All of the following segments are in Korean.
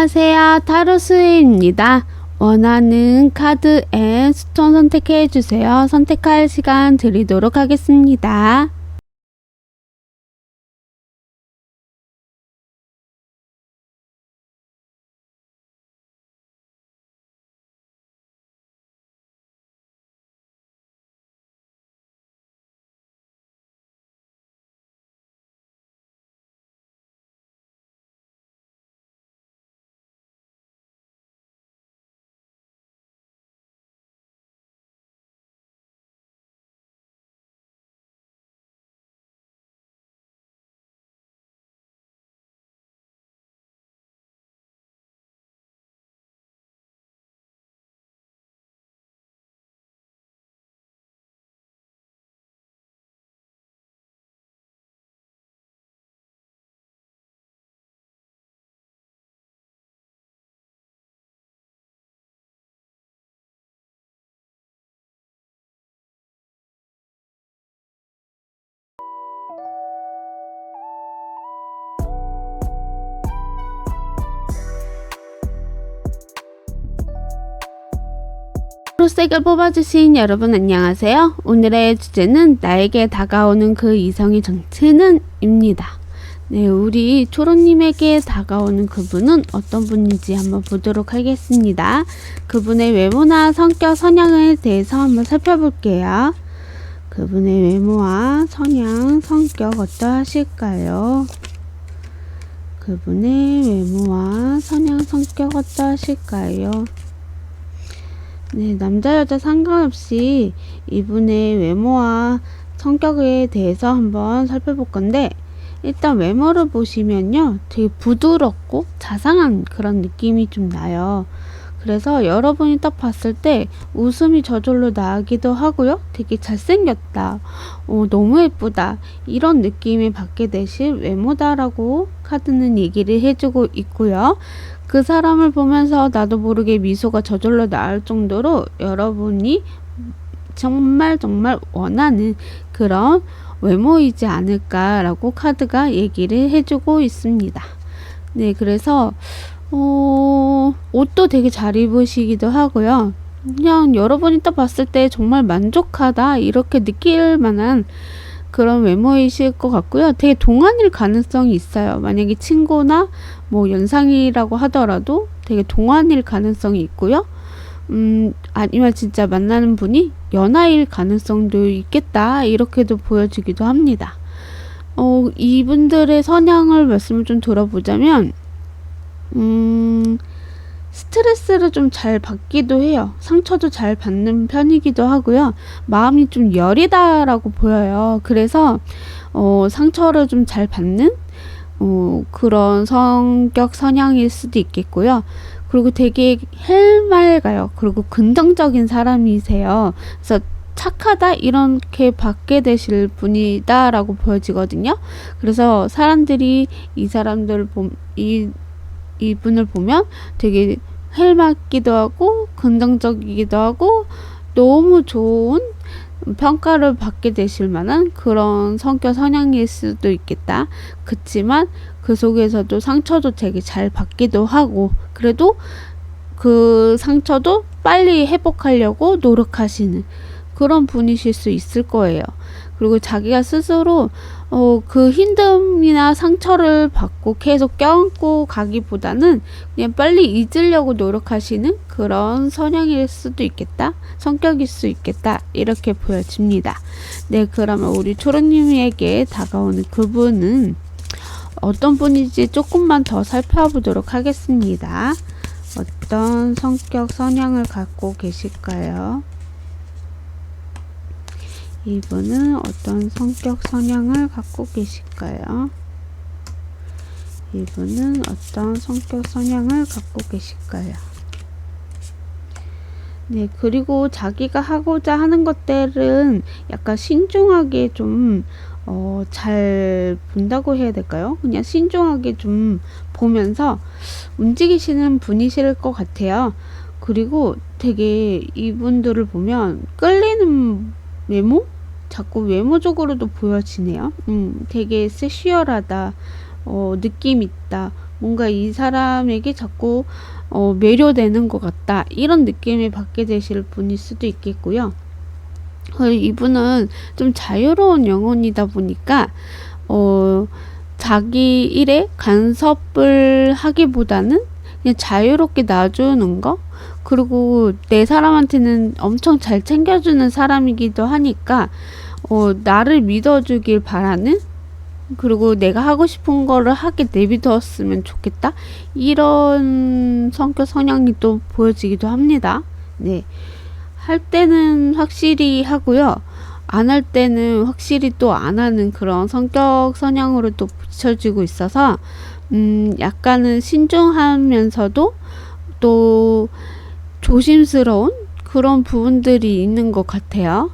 안녕하세요. 타로스입니다. 원하는 카드 앤 스톤 선택해 주세요. 선택할 시간 드리도록 하겠습니다. 타로스덱을 뽑아주신 여러분 안녕하세요. 오늘의 주제는 나에게 다가오는 그 이성의 정체는 입니다. 네, 우리 초롱님에게 다가오는 그분은 어떤 분인지 한번 보도록 하겠습니다. 그분의 외모나 성격, 성향에 대해서 한번 살펴볼게요. 그분의 외모와 성향, 성격 어떠하실까요? 그분의 외모와 성향, 성격 어떠하실까요? 네, 남자 여자 상관없이 이분의 외모와 성격에 대해서 한번 살펴볼 건데, 일단 외모를 보시면요, 되게 부드럽고 자상한 그런 느낌이 좀 나요. 그래서 여러분이 딱 봤을 때 웃음이 저절로 나기도 하고요, 되게 잘생겼다, 너무 예쁘다, 이런 느낌을 받게 되실 외모다라고 카드는 얘기를 해주고 있고요. 그 사람을 보면서 나도 모르게 미소가 저절로 나올 정도로 여러분이 정말 원하는 그런 외모이지 않을까라고 카드가 얘기를 해주고 있습니다. 네, 그래서 옷도 되게 잘 입으시기도 하고요. 그냥 여러분이 딱 봤을 때 정말 만족하다 이렇게 느낄 만한 그런 외모이실 것 같고요. 되게 동안일 가능성이 있어요. 만약에 친구나 뭐 연상이라고 하더라도 되게 동안일 가능성이 있고요. 아니면 진짜 만나는 분이 연하일 가능성도 있겠다, 이렇게도 보여지기도 합니다. 이분들의 성향을 말씀을 좀 들어보자면 스트레스를 좀 잘 받기도 해요. 상처도 잘 받는 편이기도 하고요. 마음이 좀 여리다라고 보여요. 그래서 상처를 좀 잘 받는 그런 성격 성향일 수도 있겠고요. 그리고 되게 해맑아요. 그리고 긍정적인 사람이세요. 그래서 착하다 이렇게 받게 되실 분이다라고 보여지거든요. 그래서 사람들이 이분을 보면 되게 해맑기도 하고 긍정적이기도 하고 너무 좋은 평가를 받게 되실 만한 그런 성격 성향일 수도 있겠다. 그치만 그 속에서도 상처도 되게 잘 받기도 하고, 그래도 그 상처도 빨리 회복하려고 노력하시는 그런 분이실 수 있을 거예요. 그리고 자기가 스스로 그 힘듦이나 상처를 받고 계속 껴안고 가기보다는 그냥 빨리 잊으려고 노력하시는 그런 성향일 수도 있겠다, 성격일 수 있겠다, 이렇게 보여집니다. 네, 그러면 우리 초롱님에게 다가오는 그분은 어떤 분인지 조금만 더 살펴보도록 하겠습니다. 어떤 성격 성향을 갖고 계실까요? 이분은 어떤 성격 성향을 갖고 계실까요? 이분은 어떤 성격 성향을 갖고 계실까요? 네, 그리고 자기가 하고자 하는 것들은 약간 신중하게 좀 잘 본다고 해야 될까요? 그냥 신중하게 좀 보면서 움직이시는 분이실 것 같아요. 그리고 되게 이분들을 보면 끌리는 외모? 자꾸 외모적으로도 보여지네요. 되게 섹슈얼하다, 느낌 있다, 뭔가 이 사람에게 자꾸 매료되는 것 같다, 이런 느낌을 받게 되실 분일 수도 있겠고요. 이분은 좀 자유로운 영혼이다 보니까 자기 일에 간섭을 하기보다는 그냥 자유롭게 놔주는 거, 그리고 내 사람한테는 엄청 잘 챙겨주는 사람이기도 하니까 나를 믿어주길 바라는, 그리고 내가 하고 싶은 거를 하게 내비두었으면 좋겠다, 이런 성격 성향이 또 보여지기도 합니다. 네. 할 때는 확실히 하고요, 안 할 때는 확실히 또 안 하는 그런 성격 성향으로 또 비춰지고 있어서 약간은 신중하면서도 또 조심스러운 그런 부분들이 있는 것 같아요.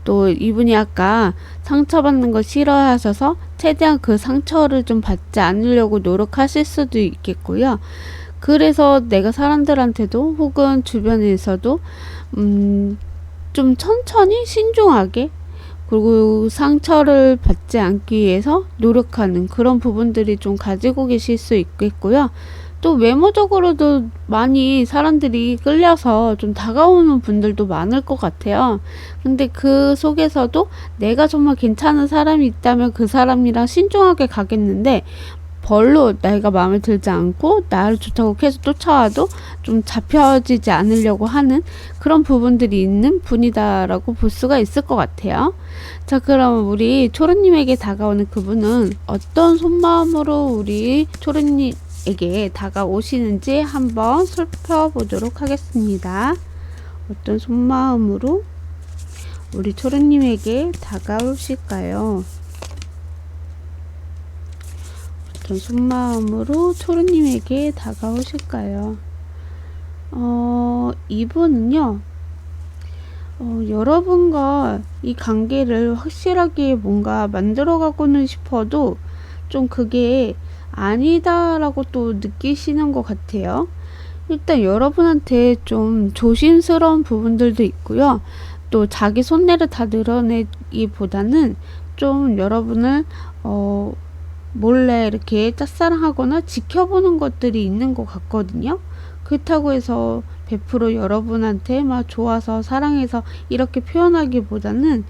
또 이분이 아까 상처받는 거 싫어하셔서 최대한 그 상처를 좀 받지 않으려고 노력하실 수도 있겠고요. 그래서 내가 사람들한테도 혹은 주변에서도 좀 천천히 신중하게, 그리고 상처를 받지 않기 위해서 노력하는 그런 부분들이 좀 가지고 계실 수 있겠고요. 또 외모적으로도 많이 사람들이 끌려서 좀 다가오는 분들도 많을 것 같아요. 근데 그 속에서도 내가 정말 괜찮은 사람이 있다면 그 사람이랑 신중하게 가겠는데, 별로 내가 마음에 들지 않고 나를 좋다고 계속 쫓아와도 좀 잡혀지지 않으려고 하는 그런 부분들이 있는 분이다라고 볼 수가 있을 것 같아요. 자, 그럼 우리 초르님에게 다가오는 그분은 어떤 속마음으로 우리 초르님에게 다가오시는지 한번 살펴보도록 하겠습니다. 어떤 속마음으로 우리 초르님에게 다가오실까요? 어떤 속마음으로 초르님에게 다가오실까요? 이분은요, 여러분과 이 관계를 확실하게 뭔가 만들어가고는 싶어도 좀 그게 아니다라고 또 느끼시는 것 같아요. 일단 여러분한테 좀 조심스러운 부분들도 있고요. 또 자기 손내를 다 드러내기보다는 좀 여러분을 몰래 이렇게 짝사랑하거나 지켜보는 것들이 있는 것 같거든요. 그렇다고 해서 100% 여러분한테 막 좋아서 사랑해서 이렇게 표현하기보다는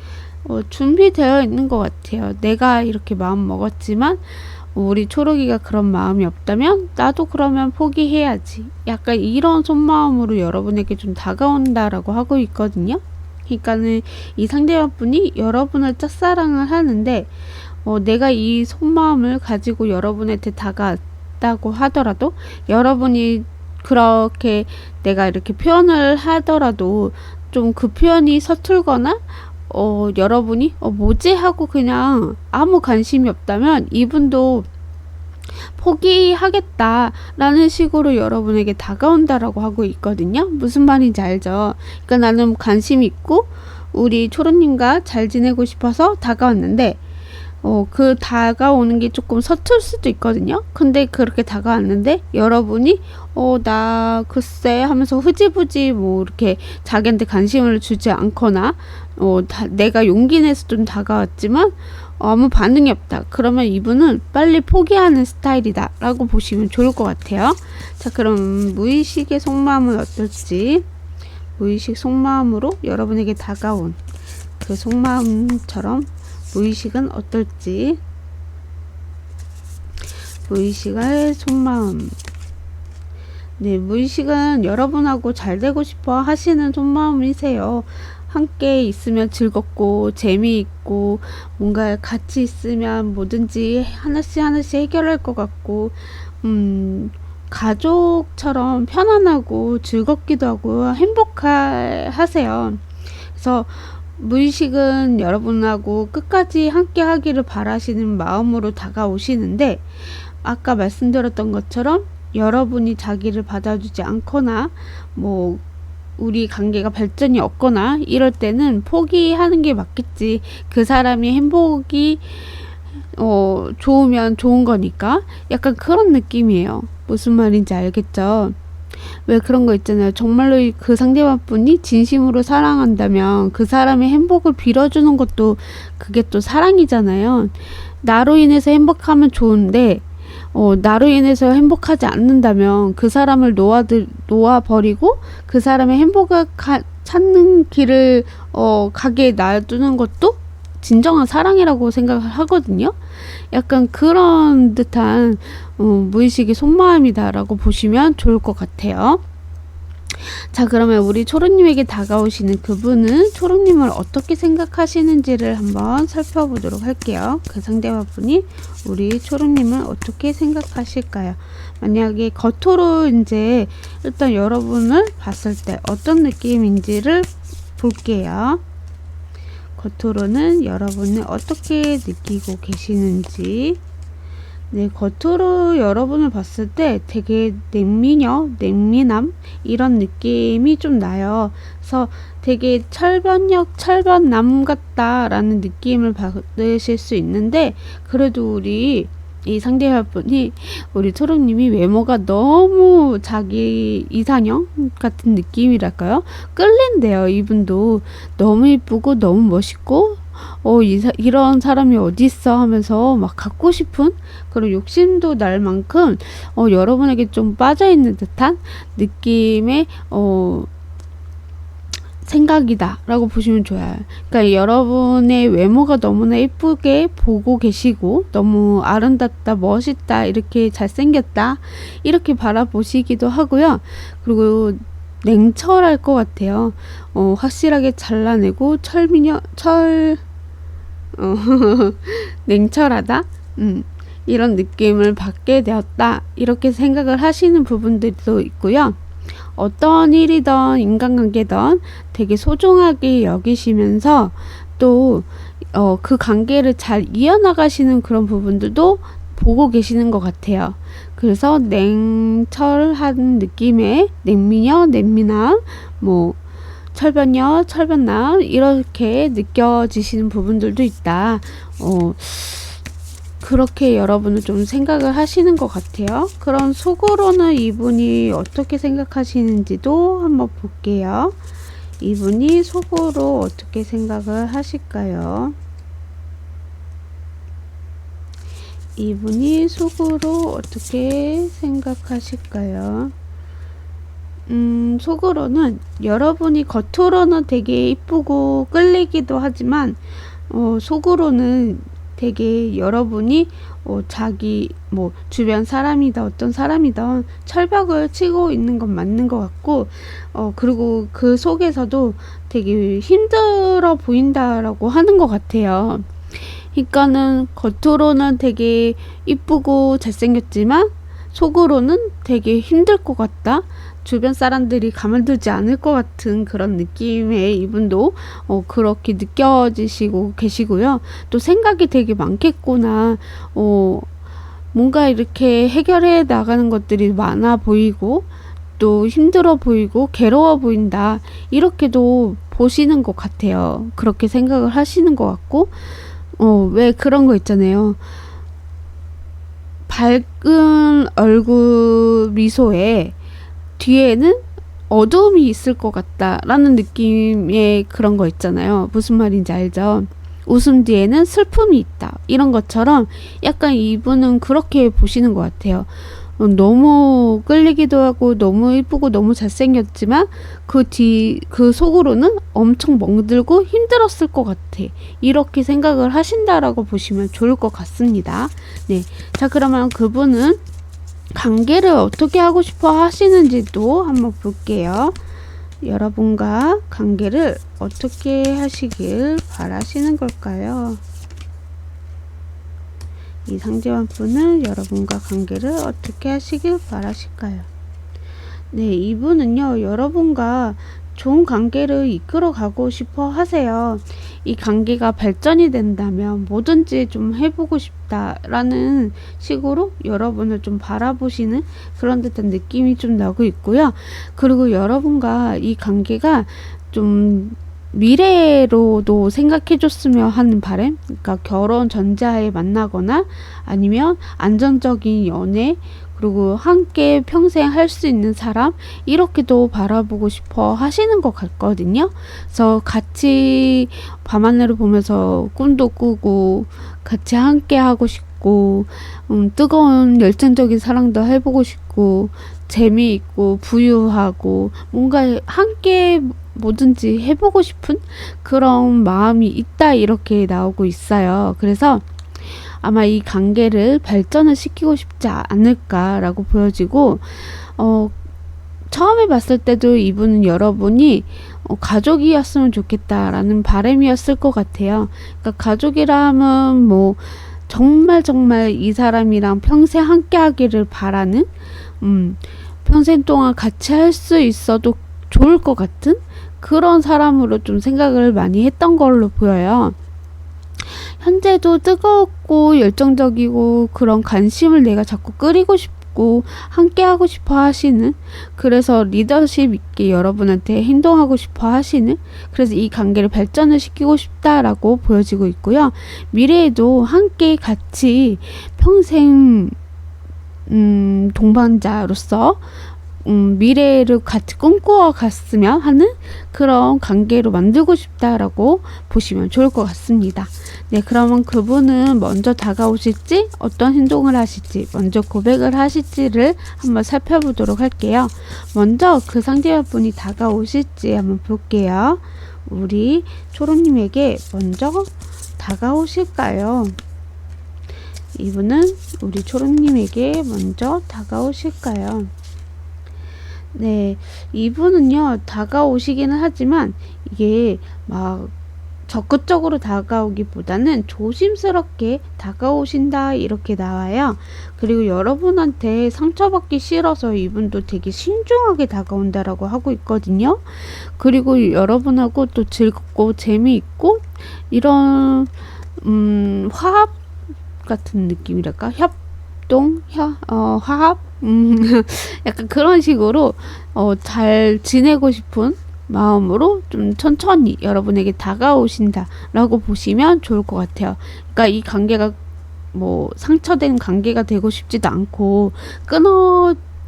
준비되어 있는 것 같아요. 내가 이렇게 마음 먹었지만 우리 초록이가 그런 마음이 없다면 나도 그러면 포기해야지, 약간 이런 속마음으로 여러분에게 좀 다가온다라고 하고 있거든요. 그러니까는 이 상대방분이 여러분을 짝사랑을 하는데 내가 이 속마음을 가지고 여러분한테 다가왔다고 하더라도, 여러분이 그렇게 내가 이렇게 표현을 하더라도 좀 그 표현이 서툴거나 여러분이 뭐지 하고 그냥 아무 관심이 없다면 이분도 포기하겠다라는 식으로 여러분에게 다가온다라고 하고 있거든요. 무슨 말인지 알죠? 그러니까 나는 관심 있고 우리 초롱님과 잘 지내고 싶어서 다가왔는데 그 다가오는 게 조금 서툴 수도 있거든요. 근데 그렇게 다가왔는데 여러분이 나 글쎄 하면서 흐지부지 뭐 이렇게 자기한테 관심을 주지 않거나 내가 용기 내서 좀 다가왔지만 아무 반응이 없다. 그러면 이분은 빨리 포기하는 스타일이다 라고 보시면 좋을 것 같아요. 자, 그럼 무의식의 속마음은 어떨지, 무의식 속마음으로 여러분에게 다가온 그 속마음처럼 무의식은 어떨지, 무의식의 속마음. 네, 무의식은 여러분하고 잘 되고 싶어 하시는 속마음이세요. 함께 있으면 즐겁고 재미있고 뭔가 같이 있으면 뭐든지 하나씩 해결할 것 같고 가족처럼 편안하고 즐겁기도 하고 행복하세요. 그래서 무의식은 여러분하고 끝까지 함께 하기를 바라시는 마음으로 다가오시는데, 아까 말씀드렸던 것처럼 여러분이 자기를 받아주지 않거나 뭐 우리 관계가 발전이 없거나 이럴 때는 포기하는 게 맞겠지. 그 사람이 행복이 좋으면 좋은 거니까, 약간 그런 느낌이에요. 무슨 말인지 알겠죠? 왜 그런 거 있잖아요. 정말로 그 상대방분이 진심으로 사랑한다면 그 사람의 행복을 빌어주는 것도 그게 또 사랑이잖아요. 나로 인해서 행복하면 좋은데 나로 인해서 행복하지 않는다면 그 사람을 놓아버리고 그 사람의 행복을 찾는 길을 가게 놔두는 것도 진정한 사랑이라고 생각을 하거든요. 약간 그런 듯한 무의식의 속마음이다라고 보시면 좋을 것 같아요. 자, 그러면 우리 초롱님에게 다가오시는 그분은 초롱님을 어떻게 생각하시는지를 한번 살펴보도록 할게요. 그 상대방분이 우리 초롱님을 어떻게 생각하실까요? 만약에 겉으로 이제 일단 여러분을 봤을 때 어떤 느낌인지를 볼게요. 겉으로는 여러분을 어떻게 느끼고 계시는지. 네, 겉으로 여러분을 봤을 때 되게 냉미남 이런 느낌이 좀 나요. 그래서 되게 철번남 같다라는 느낌을 받으실 수 있는데, 그래도 우리 이 상대방분이 우리 초롱님이 외모가 너무 자기 이상형 같은 느낌이랄까요? 끌린대요. 이분도 너무 이쁘고 너무 멋있고 이런 사람이 어디 있어 하면서 막 갖고 싶은 그런 욕심도 날 만큼 여러분에게 좀 빠져있는 듯한 느낌의 생각이다 라고 보시면 좋아요. 그러니까 여러분의 외모가 너무나 예쁘게 보고 계시고 너무 아름답다, 멋있다, 이렇게 잘생겼다 이렇게 바라보시기도 하고요. 그리고 냉철할 것 같아요. 확실하게 잘라내고 냉철하다? 이런 느낌을 받게 되었다. 이렇게 생각을 하시는 부분들도 있고요. 어떤 일이든 인간관계든 되게 소중하게 여기시면서 또 그 관계를 잘 이어나가시는 그런 부분들도 보고 계시는 것 같아요. 그래서 냉철한 느낌의 냉미남, 철변남 이렇게 느껴지시는 부분들도 있다. 그렇게 여러분은 좀 생각을 하시는 것 같아요. 그럼 속으로는 이분이 어떻게 생각하시는지도 한번 볼게요. 이분이 속으로 어떻게 생각을 하실까요? 이분이 속으로 어떻게 생각하실까요? 속으로는 여러분이 겉으로는 되게 이쁘고 끌리기도 하지만 속으로는 되게 여러분이 자기 주변 사람이다 어떤 사람이든 철벽을 치고 있는 건 맞는 것 같고 그리고 그 속에서도 되게 힘들어 보인다라고 하는 것 같아요. 그러니까는 겉으로는 되게 이쁘고 잘생겼지만 속으로는 되게 힘들 것 같다. 주변 사람들이 가만두지 않을 것 같은 그런 느낌의 이분도 그렇게 느껴지시고 계시고요. 또 생각이 되게 많겠구나. 뭔가 이렇게 해결해 나가는 것들이 많아 보이고 또 힘들어 보이고 괴로워 보인다. 이렇게도 보시는 것 같아요. 그렇게 생각을 하시는 것 같고 왜 그런 거 있잖아요. 밝은 얼굴 미소에 뒤에는 어두움이 있을 것 같다라는 느낌의 그런 거 있잖아요. 무슨 말인지 알죠? 웃음 뒤에는 슬픔이 있다. 이런 것처럼 약간 이분은 그렇게 보시는 것 같아요. 너무 끌리기도 하고 너무 이쁘고 너무 잘생겼지만 그 속으로는 엄청 멍들고 힘들었을 것 같아. 이렇게 생각을 하신다라고 보시면 좋을 것 같습니다. 네. 자, 그러면 그분은 관계를 어떻게 하고 싶어 하시는지도 한번 볼게요. 여러분과 관계를 어떻게 하시길 바라시는 걸까요? 이 상대방분은 여러분과 관계를 어떻게 하시길 바라실까요? 네, 이분은요, 여러분과 좋은 관계를 이끌어 가고 싶어 하세요. 이 관계가 발전이 된다면 뭐든지 좀 해보고 싶다라는 식으로 여러분을 좀 바라보시는 그런 듯한 느낌이 좀 나고 있고요. 그리고 여러분과 이 관계가 좀 미래로도 생각해 줬으면 하는 바람, 그러니까 결혼 전제하에 만나거나 아니면 안정적인 연애, 그리고 함께 평생 할 수 있는 사람, 이렇게도 바라보고 싶어 하시는 것 같거든요. 그래서 같이 밤하늘을 보면서 꿈도 꾸고 같이 함께 하고 싶고 싶고, 뜨거운 열정적인 사랑도 해보고 싶고, 재미있고 부유하고 뭔가 함께 뭐든지 해보고 싶은 그런 마음이 있다, 이렇게 나오고 있어요. 그래서 아마 이 관계를 발전을 시키고 싶지 않을까라고 보여지고, 처음에 봤을 때도 이분은 여러분이 가족이었으면 좋겠다라는 바람이었을 것 같아요. 그러니까 가족이라 하면 뭐 정말 이 사람이랑 평생 함께 하기를 바라는, 평생 동안 같이 할 수 있어도 좋을 것 같은 그런 사람으로 좀 생각을 많이 했던 걸로 보여요. 현재도 뜨겁고 열정적이고 그런 관심을 내가 자꾸 끌이고 싶고 함께 하고 싶어 하시는, 그래서 리더십 있게 여러분한테 행동하고 싶어 하시는, 그래서 이 관계를 발전을 시키고 싶다라고 보여지고 있고요. 미래에도 함께 같이 평생 동반자로서 미래를 같이 꿈꾸어 갔으면 하는 그런 관계로 만들고 싶다라고 보시면 좋을 것 같습니다. 네, 그러면 그분은 먼저 다가오실지 어떤 행동을 하실지, 먼저 고백을 하실지를 한번 살펴보도록 할게요. 먼저 그 상대분이 다가오실지 한번 볼게요. 우리 초롱님에게 먼저 다가오실까요? 이분은 우리 초롱님에게 먼저 다가오실까요? 네, 이분은요, 다가오시기는 하지만 이게 막 적극적으로 다가오기보다는 조심스럽게 다가오신다, 이렇게 나와요. 그리고 여러분한테 상처받기 싫어서 이분도 되게 신중하게 다가온다라고 하고 있거든요. 그리고 여러분하고 또 즐겁고 재미있고 이런 화합 같은 느낌이랄까? 화합? 약간 그런 식으로 잘 지내고 싶은 마음으로 좀 천천히 여러분에게 다가오신다 라고 보시면 좋을 것 같아요. 그러니까 이 관계가 뭐 상처된 관계가 되고 싶지도 않고,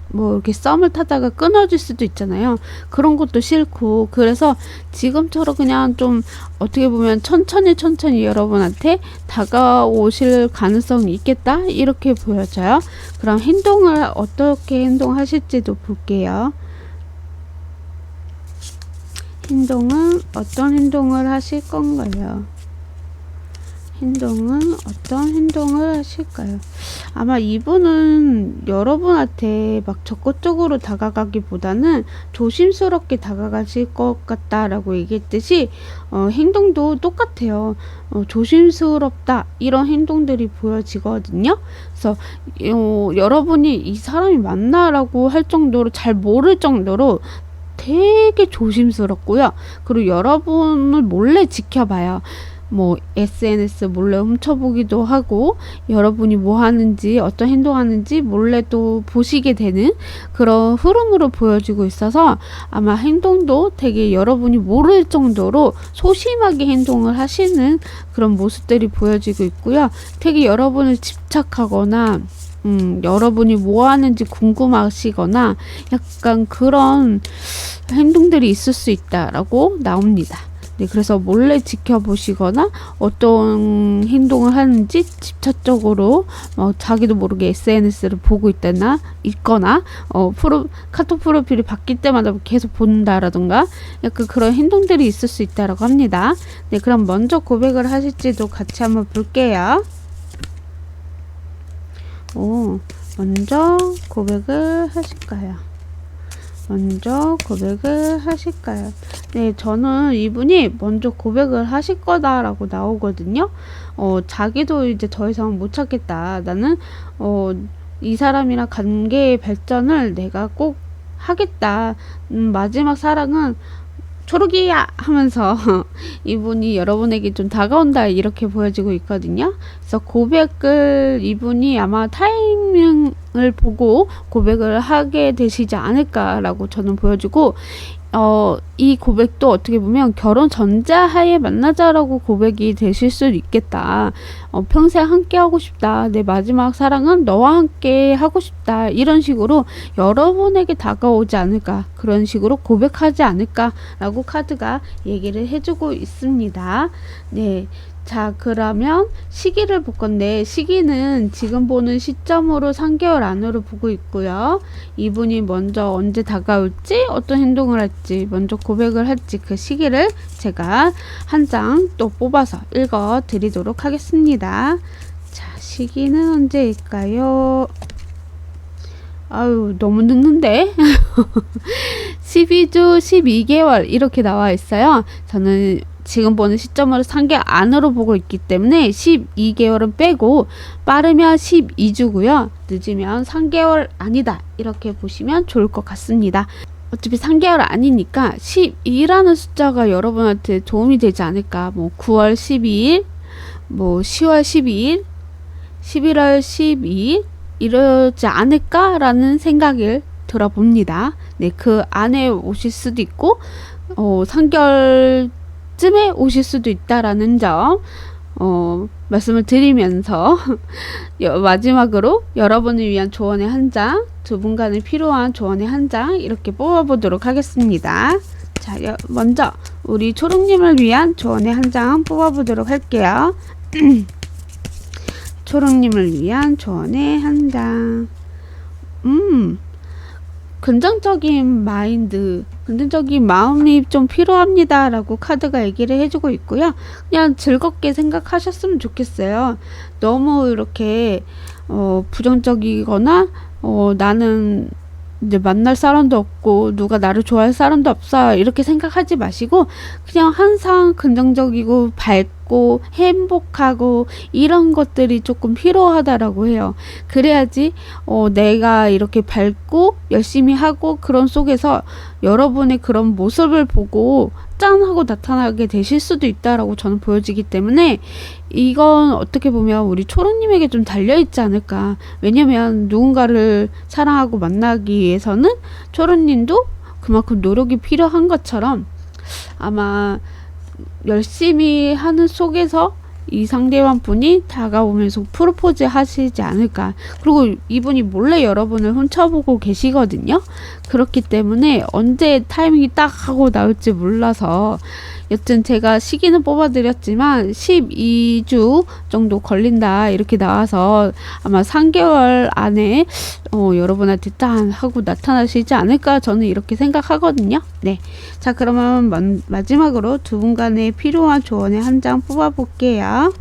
뭐 이렇게 썸을 타다가 끊어질 수도 있잖아요. 그런 것도 싫고, 그래서 지금처럼 그냥 좀 어떻게 보면 천천히 여러분한테 다가오실 가능성이 있겠다, 이렇게 보여져요. 그럼 행동을 어떻게 행동하실지도 볼게요. 행동은 어떤 행동을 하실 건가요? 행동은 어떤 행동을 하실까요? 아마 이분은 여러분한테 막 적극적으로 다가가기보다는 조심스럽게 다가가실 것 같다라고 얘기했듯이, 행동도 똑같아요. 조심스럽다, 이런 행동들이 보여지거든요. 그래서 여러분이 이 사람이 맞나라고 할 정도로, 잘 모를 정도로 되게 조심스럽고요. 그리고 여러분을 몰래 지켜봐요. 뭐 SNS 몰래 훔쳐보기도 하고, 여러분이 뭐 하는지 어떤 행동하는지 몰래 또 보시게 되는 그런 흐름으로 보여지고 있어서, 아마 행동도 되게 여러분이 모를 정도로 소심하게 행동을 하시는 그런 모습들이 보여지고 있고요. 되게 여러분을 집착하거나 여러분이 뭐 하는지 궁금하시거나 약간 그런 행동들이 있을 수 있다라고 나옵니다. 네, 그래서 몰래 지켜보시거나 어떤 행동을 하는지 집착적으로 자기도 모르게 SNS를 보고 있거나 카톡 프로필이 바뀔 때마다 계속 본다라던가 약간 그런 행동들이 있을 수 있다라고 합니다. 네, 그럼 먼저 고백을 하실지도 같이 한번 볼게요. 먼저 고백을 하실까요? 먼저 고백을 하실까요? 네, 저는 이분이 먼저 고백을 하실 거다라고 나오거든요. 자기도 이제 더 이상 못 참겠다. 나는 이 사람이랑 관계의 발전을 내가 꼭 하겠다. 마지막 사랑은 초록이야 하면서 이분이 여러분에게 좀 다가온다, 이렇게 보여지고 있거든요. 그래서 고백을 이분이 아마 타이밍을 보고 고백을 하게 되시지 않을까라고 저는 보여지고, 이 고백도 어떻게 보면 결혼 전자하에 만나자라고 고백이 되실 수도 있겠다. 평생 함께 하고 싶다. 내 마지막 사랑은 너와 함께 하고 싶다. 이런 식으로 여러분에게 다가오지 않을까. 그런 식으로 고백하지 않을까라고 카드가 얘기를 해주고 있습니다. 네. 자, 그러면 시기를 볼 건데, 시기는 지금 보는 시점으로 3개월 안으로 보고 있고요. 이분이 먼저 언제 다가올지, 어떤 행동을 할지, 먼저 고백을 할지 그 시기를 제가 한 장 또 뽑아서 읽어 드리도록 하겠습니다. 자, 시기는 언제일까요? 아유, 너무 늦는데? 12주 12개월 이렇게 나와 있어요. 저는 지금 보는 시점으로 3개월 안으로 보고 있기 때문에 12개월은 빼고 빠르면 12주고요. 늦으면 3개월 아니다. 이렇게 보시면 좋을 것 같습니다. 어차피 3개월 아니니까 12라는 숫자가 여러분한테 도움이 되지 않을까. 뭐 9월 12일, 뭐 10월 12일, 11월 12일 이러지 않을까라는 생각을 들어봅니다. 네, 그 안에 오실 수도 있고 3개월쯤에 오실 수도 있다라는 점 말씀을 드리면서 마지막으로 여러분을 위한 조언의 한 장, 두 분간에 필요한 조언의 한 장 이렇게 뽑아보도록 하겠습니다. 자, 먼저 우리 초롱님을 위한 조언의 한 장 뽑아보도록 할게요. 초롱님을 위한 조언의 한 장. 긍정적인 마인드, 긍정적인 마음이 좀 필요합니다 라고 카드가 얘기를 해주고 있고요. 그냥 즐겁게 생각하셨으면 좋겠어요. 너무 이렇게 부정적이거나 나는 이제 만날 사람도 없고 누가 나를 좋아할 사람도 없어 이렇게 생각하지 마시고 그냥 항상 긍정적이고 밝고 행복하고 이런 것들이 조금 필요하다라고 해요. 그래야지 내가 이렇게 밝고 열심히 하고 그런 속에서 여러분의 그런 모습을 보고 짠 하고 나타나게 되실 수도 있다라고 저는 보여지기 때문에 이건 어떻게 보면 우리 초롱님에게 좀 달려있지 않을까. 왜냐면 누군가를 사랑하고 만나기 위해서는 초롱님도 그만큼 노력이 필요한 것처럼 아마 열심히 하는 속에서 이 상대방 분이 다가오면서 프로포즈 하시지 않을까. 그리고 이분이 몰래 여러분을 훔쳐보고 계시거든요. 그렇기 때문에 언제 타이밍이 딱 하고 나올지 몰라서 여튼 제가 시기는 뽑아드렸지만 12주 정도 걸린다 이렇게 나와서 아마 3개월 안에 여러분한테 딱 하고 나타나시지 않을까 저는 이렇게 생각하거든요. 네, 자 그러면 마지막으로 두 분간에 필요한 조언의 한 장 뽑아볼게요.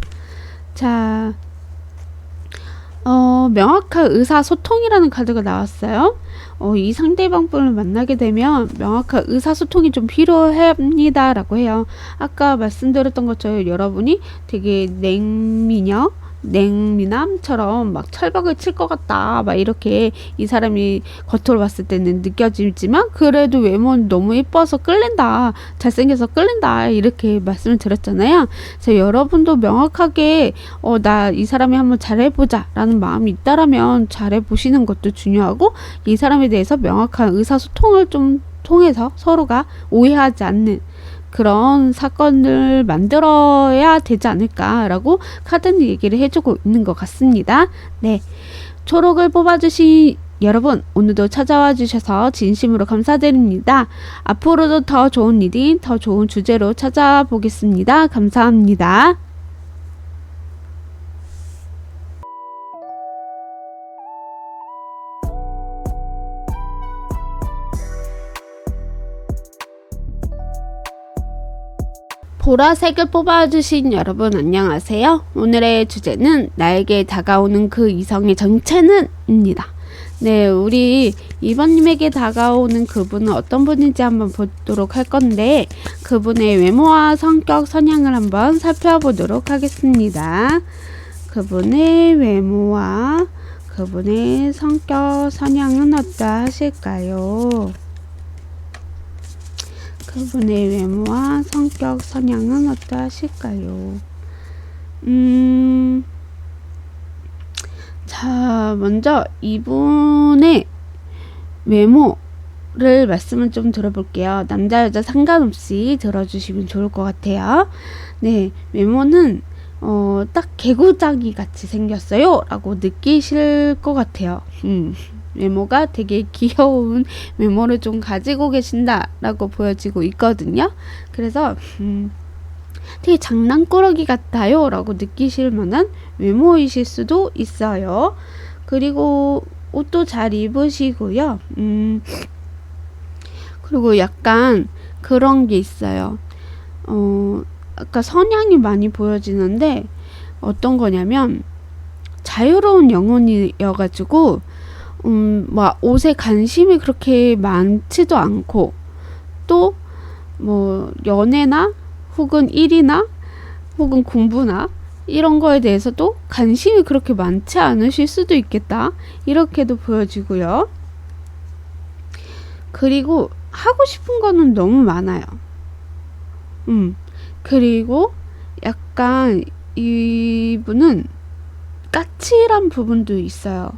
자, 명확한 의사소통이라는 카드가 나왔어요. 이 상대방 분을 만나게 되면 명확한 의사소통이 좀 필요합니다 라고 해요. 아까 말씀드렸던 것처럼 여러분이 되게 냉미남처럼 막 철벽을 칠 것 같다 막 이렇게 이 사람이 겉으로 봤을 때는 느껴지지만 그래도 외모는 너무 예뻐서 끌린다, 잘생겨서 끌린다 이렇게 말씀을 드렸잖아요. 그래서 여러분도 명확하게 나 이 사람이 한번 잘해보자 라는 마음이 있다라면 잘해보시는 것도 중요하고 이 사람에 대해서 명확한 의사소통을 좀 통해서 서로가 오해하지 않는 그런 사건을 만들어야 되지 않을까라고 카드는 얘기를 해주고 있는 것 같습니다. 네, 초록을 뽑아주신 여러분 오늘도 찾아와 주셔서 진심으로 감사드립니다. 앞으로도 더 좋은 리딩, 더 좋은 주제로 찾아보겠습니다. 감사합니다. 보라색을 뽑아주신 여러분 안녕하세요. 오늘의 주제는 나에게 다가오는 그 이성의 정체는 입니다. 네, 우리 2번님에게 다가오는 그분은 어떤 분인지 한번 보도록 할 건데 그분의 외모와 성격 성향을 한번 살펴보도록 하겠습니다. 그분의 외모와 그분의 성격 성향은 어떠하실까요? 그분의 외모와 성격 성향은 어떠하실까요? 자, 먼저 이분의 외모를 말씀을 좀 들어볼게요. 남자 여자 상관없이 들어주시면 좋을 것 같아요. 네, 외모는 딱 개구장이 같이 생겼어요 라고 느끼실 것 같아요. 외모가 되게 귀여운 외모를 좀 가지고 계신다 라고 보여지고 있거든요. 그래서 되게 장난꾸러기 같아요 라고 느끼실 만한 외모이실 수도 있어요. 그리고 옷도 잘 입으시고요. 그리고 약간 그런 게 있어요. 아까 성향이 많이 보여지는데 어떤 거냐면 자유로운 영혼이어가지고 막 옷에 관심이 그렇게 많지도 않고 또 뭐 연애나 혹은 일이나 혹은 공부나 이런 거에 대해서도 관심이 그렇게 많지 않으실 수도 있겠다. 이렇게도 보여지고요. 그리고 하고 싶은 거는 너무 많아요. 그리고 약간 이분은 까칠한 부분도 있어요.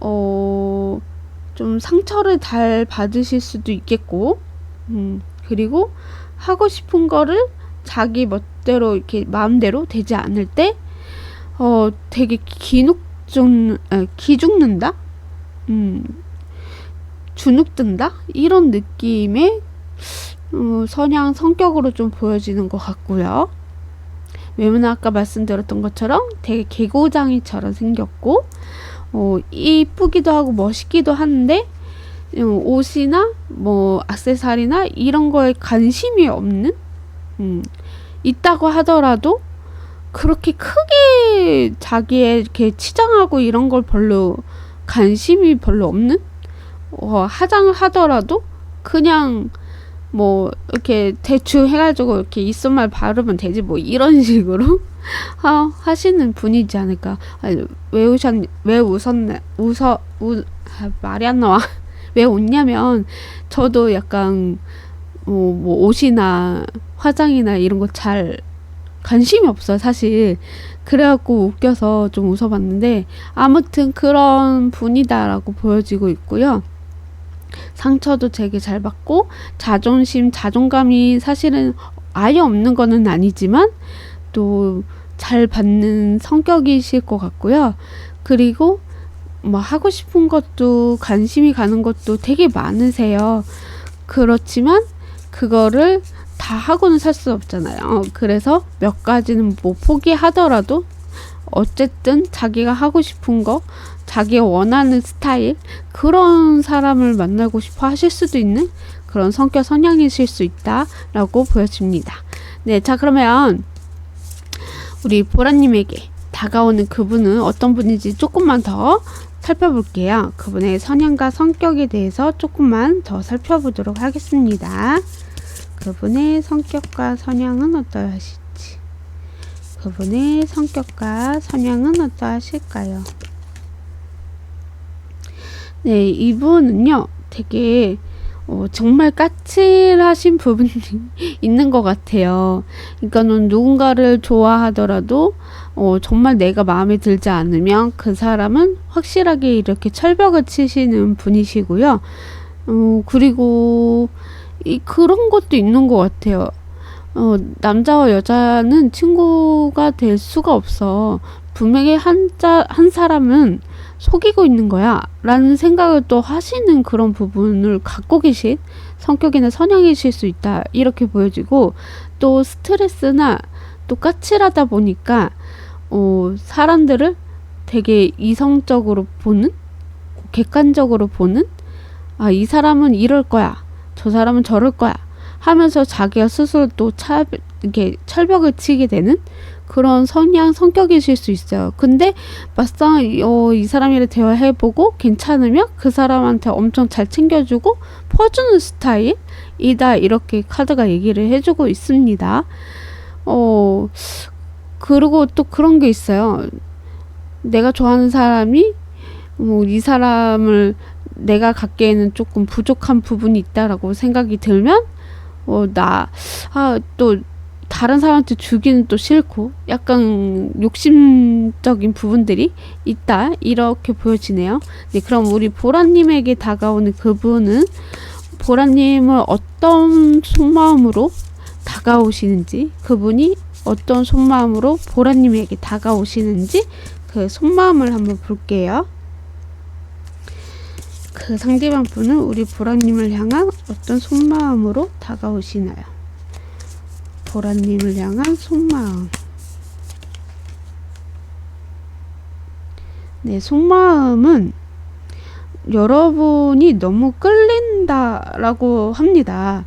좀 상처를 잘 받으실 수도 있겠고, 그리고 하고 싶은 거를 자기 멋대로 이렇게 마음대로 되지 않을 때, 되게 기죽는다? 주눅든다? 이런 느낌의 성향, 성격으로 좀 보여지는 것 같고요. 외모는 아까 말씀드렸던 것처럼 되게 개고장이처럼 생겼고, 이쁘기도 하고 멋있기도 한데, 옷이나 뭐 액세서리나 이런 거에 관심이 없는, 있다고 하더라도 그렇게 크게 자기의 이렇게 치장하고 이런 걸 별로 관심이 별로 없는, 화장을 하더라도 그냥 뭐 이렇게 대충 해가지고 이렇게 입술만 바르면 되지 뭐 이런 식으로 하시는 분이지 않을까. 아니, 왜 웃었네, 말이 안 나와. 왜 웃냐면 저도 약간 뭐 옷이나 화장이나 이런 거 잘 관심이 없어요 사실. 그래갖고 웃겨서 좀 웃어봤는데 아무튼 그런 분이다라고 보여지고 있고요. 상처도 되게 잘 받고 자존감이 사실은 아예 없는 거는 아니지만 또 잘 받는 성격이실 것 같고요. 그리고 뭐 하고 싶은 것도 관심이 가는 것도 되게 많으세요. 그렇지만 그거를 다 하고는 살 수 없잖아요. 그래서 몇 가지는 뭐 포기하더라도 어쨌든 자기가 하고 싶은 거, 자기가 원하는 스타일, 그런 사람을 만나고 싶어 하실 수도 있는 그런 성격 성향이실 수 있다라고 보여집니다. 네, 자 그러면 우리 보라님에게 다가오는 그분은 어떤 분인지 조금만 더 살펴볼게요. 그분의 성향과 성격에 대해서 조금만 더 살펴보도록 하겠습니다. 그분의 성격과 성향은 어떠하실지, 그분의 성격과 성향은 어떠하실까요? 네, 이분은요 되게 정말 까칠하신 부분이 있는 것 같아요. 그러니까는 누군가를 좋아하더라도 정말 내가 마음에 들지 않으면 그 사람은 확실하게 이렇게 철벽을 치시는 분이시고요. 그리고 그런 것도 있는 것 같아요. 남자와 여자는 친구가 될 수가 없어. 분명히 한 사람은 속이고 있는 거야 라는 생각을 또 하시는 그런 부분을 갖고 계신 성격이나 성향이실 수 있다 이렇게 보여지고, 또 스트레스나 또 까칠하다 보니까 사람들을 되게 이성적으로 보는, 객관적으로 보는, 이 사람은 이럴 거야, 저 사람은 저럴 거야 하면서 자기가 스스로 또 이렇게 철벽을 치게 되는 그런 성격이실 수 있어요. 근데 막상 이 사람이랑 대화해보고 괜찮으면 그 사람한테 엄청 잘 챙겨주고 퍼주는 스타일이다 이렇게 카드가 얘기를 해주고 있습니다. 그리고 또 그런 게 있어요. 내가 좋아하는 사람이 이 사람을 내가 갖기에는 조금 부족한 부분이 있다라고 생각이 들면 또 다른 사람한테 주기는 또 싫고 약간 욕심적인 부분들이 있다 이렇게 보여지네요. 네, 그럼 우리 보라님에게 다가오는 그분은 보라님을 어떤 속마음으로 다가오시는지, 그분이 어떤 속마음으로 보라님에게 다가오시는지 그 속마음을 한번 볼게요. 그 상대방 분은 우리 보라님을 향한 어떤 속마음으로 다가오시나요? 보라님을 향한 속마음. 네, 속마음은 여러분이 너무 끌린다라고 합니다.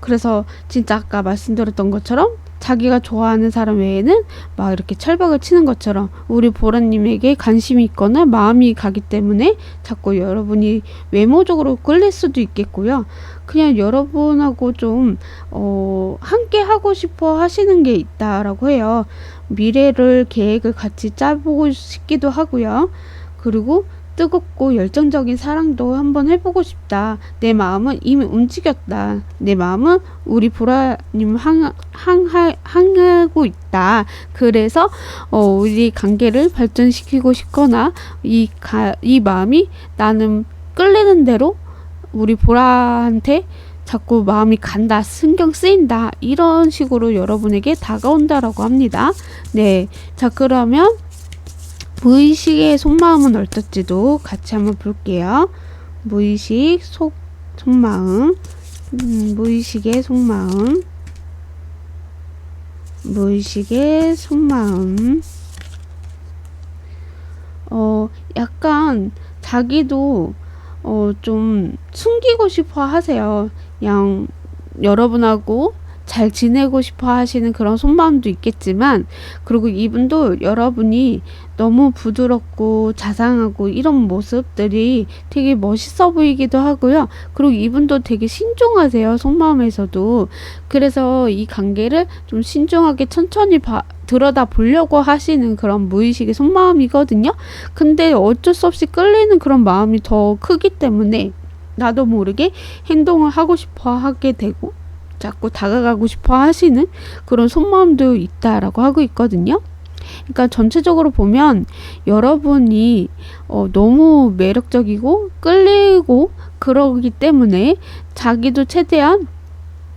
그래서 진짜 아까 말씀드렸던 것처럼 자기가 좋아하는 사람 외에는 막 이렇게 철벽을 치는 것처럼 우리 보라님에게 관심이 있거나 마음이 가기 때문에 자꾸 여러분이 외모적으로 끌릴 수도 있겠고요. 그냥 여러분하고 좀 함께 하고 싶어 하시는 게 있다라고 해요. 미래를 계획을 같이 짜보고 싶기도 하고요. 그리고 뜨겁고 열정적인 사랑도 한번 해보고 싶다. 내 마음은 이미 움직였다. 내 마음은 우리 보라님 향하고 있다. 그래서 우리 관계를 발전시키고 싶거나 이 마음이 나는 끌리는 대로 우리 보라한테 자꾸 마음이 간다, 신경 쓰인다, 이런 식으로 여러분에게 다가온다라고 합니다. 네, 자 그러면 무의식의 속마음은 어떨지도 같이 한번 볼게요. 무의식 속마음, 무의식의 속마음, 무의식의 속마음. 약간 자기도 좀 숨기고 싶어 하세요. 그냥 여러분하고 잘 지내고 싶어 하시는 그런 속마음도 있겠지만, 그리고 이분도 여러분이 너무 부드럽고 자상하고 이런 모습들이 되게 멋있어 보이기도 하고요. 그리고 이분도 되게 신중하세요, 속마음에서도. 그래서 이 관계를 좀 신중하게 천천히 들여다 보려고 하시는 그런 무의식의 속마음이거든요. 근데 어쩔 수 없이 끌리는 그런 마음이 더 크기 때문에 나도 모르게 행동을 하고 싶어 하게 되고 자꾸 다가가고 싶어 하시는 그런 속마음도 있다라고 하고 있거든요. 그러니까 전체적으로 보면 여러분이 너무 매력적이고 끌리고 그러기 때문에 자기도 최대한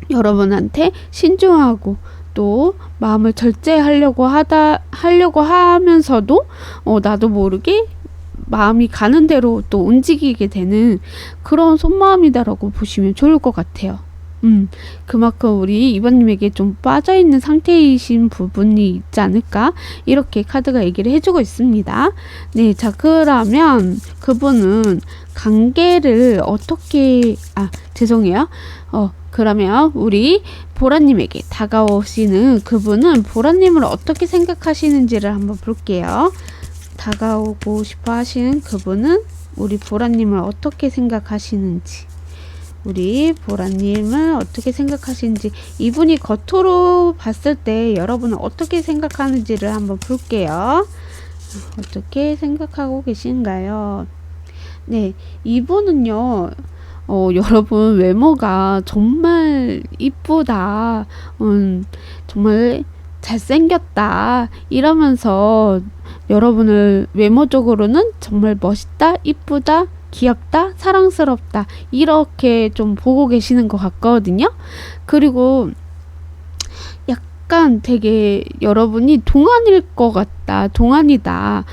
여러분한테 신중하고 또 마음을 절제하려고 하면서도 나도 모르게 마음이 가는 대로 또 움직이게 되는 그런 속마음이다라고 보시면 좋을 것 같아요. 그만큼 우리 이번님에게 좀 빠져있는 상태이신 부분이 있지 않을까, 이렇게 카드가 얘기를 해주고 있습니다. 네, 자 그러면 그분은 관계를 어떻게 죄송해요. 그러면 우리 보라님에게 다가오시는 그분은 보라님을 어떻게 생각하시는지를 한번 볼게요. 다가오고 싶어 하시는 그분은 우리 보라님을 어떻게 생각하시는지, 우리 보라님을 어떻게 생각하시는지, 이분이 겉으로 봤을 때 여러분은 어떻게 생각하는지를 한번 볼게요. 어떻게 생각하고 계신가요? 네, 이분은요, 여러분 외모가 정말 이쁘다, 정말 잘생겼다 이러면서 여러분을 외모적으로는 정말 멋있다, 이쁘다, 귀엽다, 사랑스럽다 이렇게 좀 보고 계시는 것 같거든요. 그리고 약간 되게 여러분이 동안일 것 같다, 동안이다,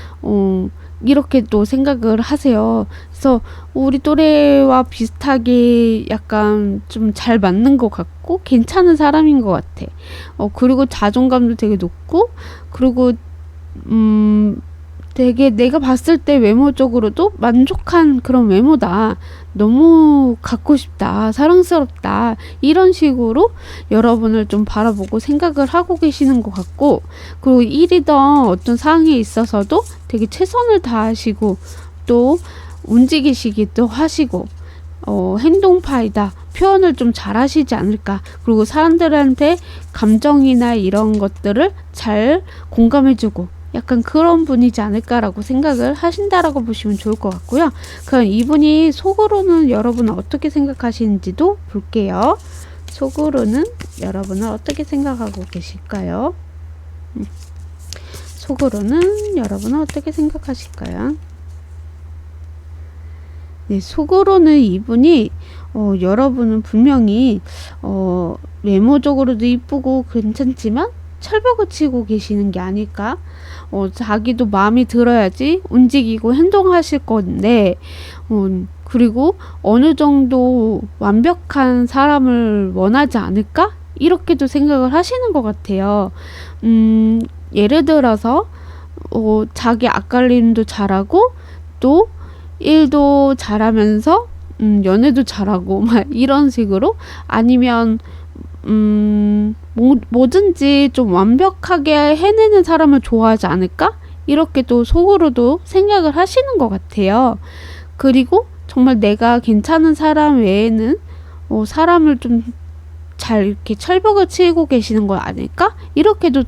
이렇게 또 생각을 하세요. 그래서 우리 또래와 비슷하게 약간 좀 잘 맞는 것 같고 괜찮은 사람인 것 같아. 그리고 자존감도 되게 높고, 그리고 되게 내가 봤을 때 외모적으로도 만족한 그런 외모다, 너무 갖고 싶다, 사랑스럽다, 이런 식으로 여러분을 좀 바라보고 생각을 하고 계시는 것 같고, 그리고 일이던 어떤 상황에 있어서도 되게 최선을 다하시고 또 움직이시기도 하시고 행동파이다, 표현을 좀 잘하시지 않을까, 그리고 사람들한테 감정이나 이런 것들을 잘 공감해주고 약간 그런 분이지 않을까라고 생각을 하신다라고 보시면 좋을 것 같고요. 그럼 이분이 속으로는 여러분을 어떻게 생각하시는지도 볼게요. 속으로는 여러분을 어떻게 생각하고 계실까요? 속으로는 여러분은 어떻게 생각하실까요? 네, 속으로는 이분이 여러분은 분명히 외모적으로도 이쁘고 괜찮지만 철벽을 치고 계시는 게 아닐까? 자기도 마음이 들어야지 움직이고 행동하실 건데, 그리고 어느 정도 완벽한 사람을 원하지 않을까? 이렇게도 생각을 하시는 것 같아요. 예를 들어서 자기 앞가림도 잘하고 또 일도 잘하면서 연애도 잘하고 막 이런 식으로, 아니면 뭐든지 좀 완벽하게 해내는 사람을 좋아하지 않을까? 이렇게 또 속으로도 생각을 하시는 것 같아요. 그리고 정말 내가 괜찮은 사람 외에는 사람을 좀 잘 이렇게 철벽을 치고 계시는 거 아닐까? 이렇게도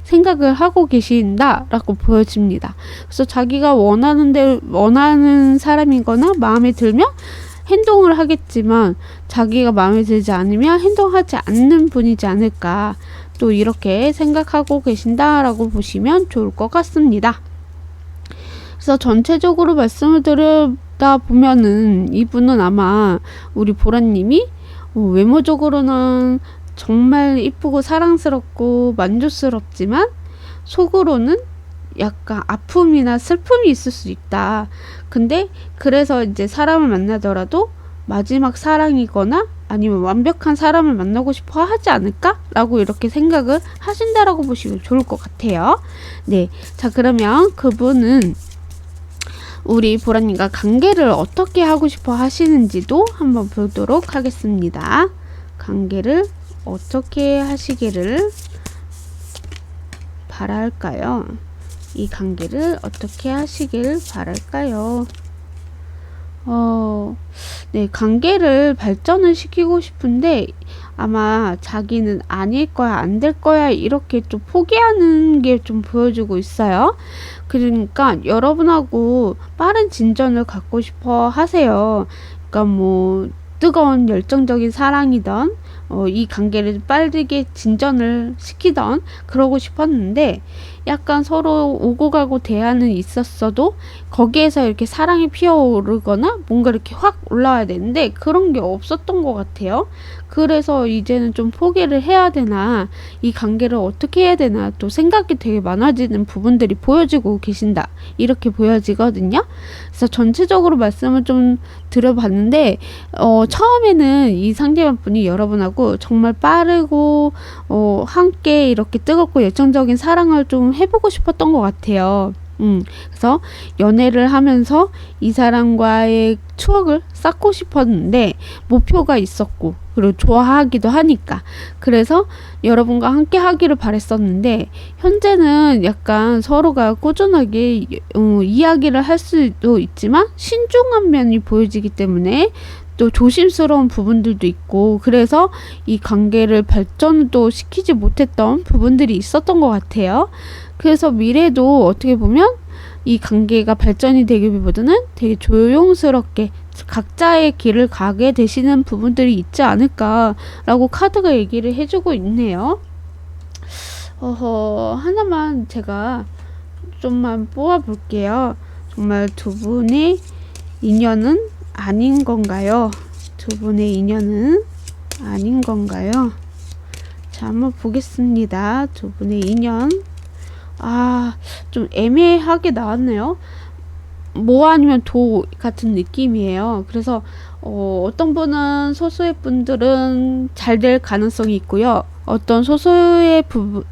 생각을 하고 계신다라고 보여집니다. 그래서 자기가 원하는 사람이거나 마음에 들면 행동을 하겠지만 자기가 마음에 들지 않으면 행동하지 않는 분이지 않을까, 또 이렇게 생각하고 계신다라고 보시면 좋을 것 같습니다. 그래서 전체적으로 말씀을 드리다 보면은 이분은 아마 우리 보라님이 외모적으로는 정말 이쁘고 사랑스럽고 만족스럽지만 속으로는 약간 아픔이나 슬픔이 있을 수 있다. 근데 그래서 이제 사람을 만나더라도 마지막 사랑이거나 아니면 완벽한 사람을 만나고 싶어 하지 않을까? 라고 이렇게 생각을 하신다라고 보시면 좋을 것 같아요. 네. 자, 그러면 그분은 우리 보라님과 관계를 어떻게 하고 싶어 하시는지도 한번 보도록 하겠습니다. 관계를 어떻게 하시기를 바랄까요? 이 관계를 어떻게 하시길 바랄까요? 네, 관계를 발전을 시키고 싶은데 아마 자기는 아닐 거야, 안 될 거야, 이렇게 좀 포기하는 게 좀 보여주고 있어요. 그러니까 여러분하고 빠른 진전을 갖고 싶어 하세요. 그러니까 뭐 뜨거운 열정적인 사랑이던 이 관계를 빠르게 진전을 시키던 그러고 싶었는데, 약간 서로 오고 가고 대화는 있었어도 거기에서 이렇게 사랑이 피어오르거나 뭔가 이렇게 확 올라와야 되는데 그런 게 없었던 것 같아요. 그래서 이제는 좀 포기를 해야 되나, 이 관계를 어떻게 해야 되나 또 생각이 되게 많아지는 부분들이 보여지고 계신다, 이렇게 보여지거든요. 그래서 전체적으로 말씀을 좀 드려봤는데 처음에는 이 상대방 분이 여러분하고 정말 빠르고 함께 이렇게 뜨겁고 열정적인 사랑을 좀 해보고 싶었던 것 같아요. 그래서 연애를 하면서 이 사람과의 추억을 쌓고 싶었는데 목표가 있었고, 그리고 좋아하기도 하니까 그래서 여러분과 함께 하기를 바랬었는데, 현재는 약간 서로가 꾸준하게 이야기를 할 수도 있지만 신중한 면이 보여지기 때문에 또 조심스러운 부분들도 있고, 그래서 이 관계를 발전도 시키지 못했던 부분들이 있었던 것 같아요. 그래서 미래도 어떻게 보면 이 관계가 발전이 되기보다는 되게 조용스럽게 각자의 길을 가게 되시는 부분들이 있지 않을까라고 카드가 얘기를 해주고 있네요. 하나만 제가 좀만 뽑아볼게요. 정말 두 분의 인연은 아닌 건가요? 두 분의 인연은 아닌 건가요? 자, 한번 보겠습니다. 두 분의 인연. 좀 애매하게 나왔네요. 뭐 아니면 도 같은 느낌이에요. 그래서 어떤 분은 소수의 분들은 잘 될 가능성이 있고요. 어떤 소수의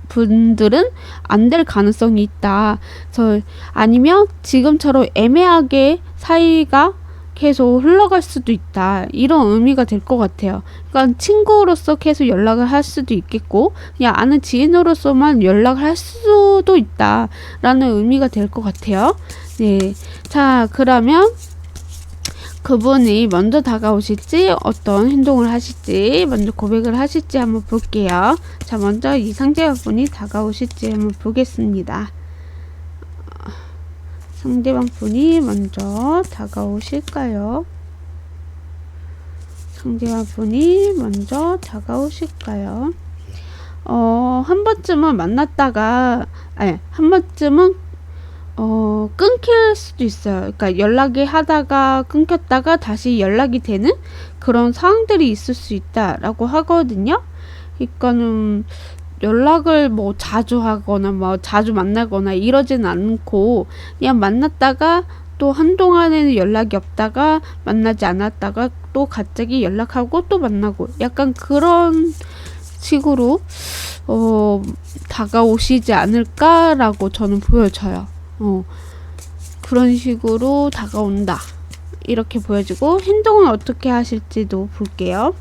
분들은 안 될 가능성이 있다. 그래서 아니면 지금처럼 애매하게 사이가 계속 흘러갈 수도 있다, 이런 의미가 될 것 같아요. 그러니까 친구로서 계속 연락을 할 수도 있겠고 그냥 아는 지인으로서만 연락을 할 수도 있다 라는 의미가 될 것 같아요. 네, 자, 그러면 그분이 먼저 다가오실지 어떤 행동을 하실지 먼저 고백을 하실지 한번 볼게요. 자, 먼저 이 상대방분이 다가오실지 한번 보겠습니다. 상대방 분이 먼저 다가오실까요? 상대방 분이 먼저 다가오실까요? 한 번쯤은 만났다가, 한 번쯤은 끊길 수도 있어요. 그러니까 연락이 하다가 끊겼다가 다시 연락이 되는 그런 상황들이 있을 수 있다라고 하거든요. 그러니까는 연락을 뭐 자주 하거나 뭐 자주 만나거나 이러진 않고 그냥 만났다가 또 한동안에는 연락이 없다가 만나지 않았다가 또 갑자기 연락하고 또 만나고 약간 그런 식으로 다가오시지 않을까라고 저는 보여져요. 그런 식으로 다가온다. 이렇게 보여지고 행동은 어떻게 하실지도 볼게요.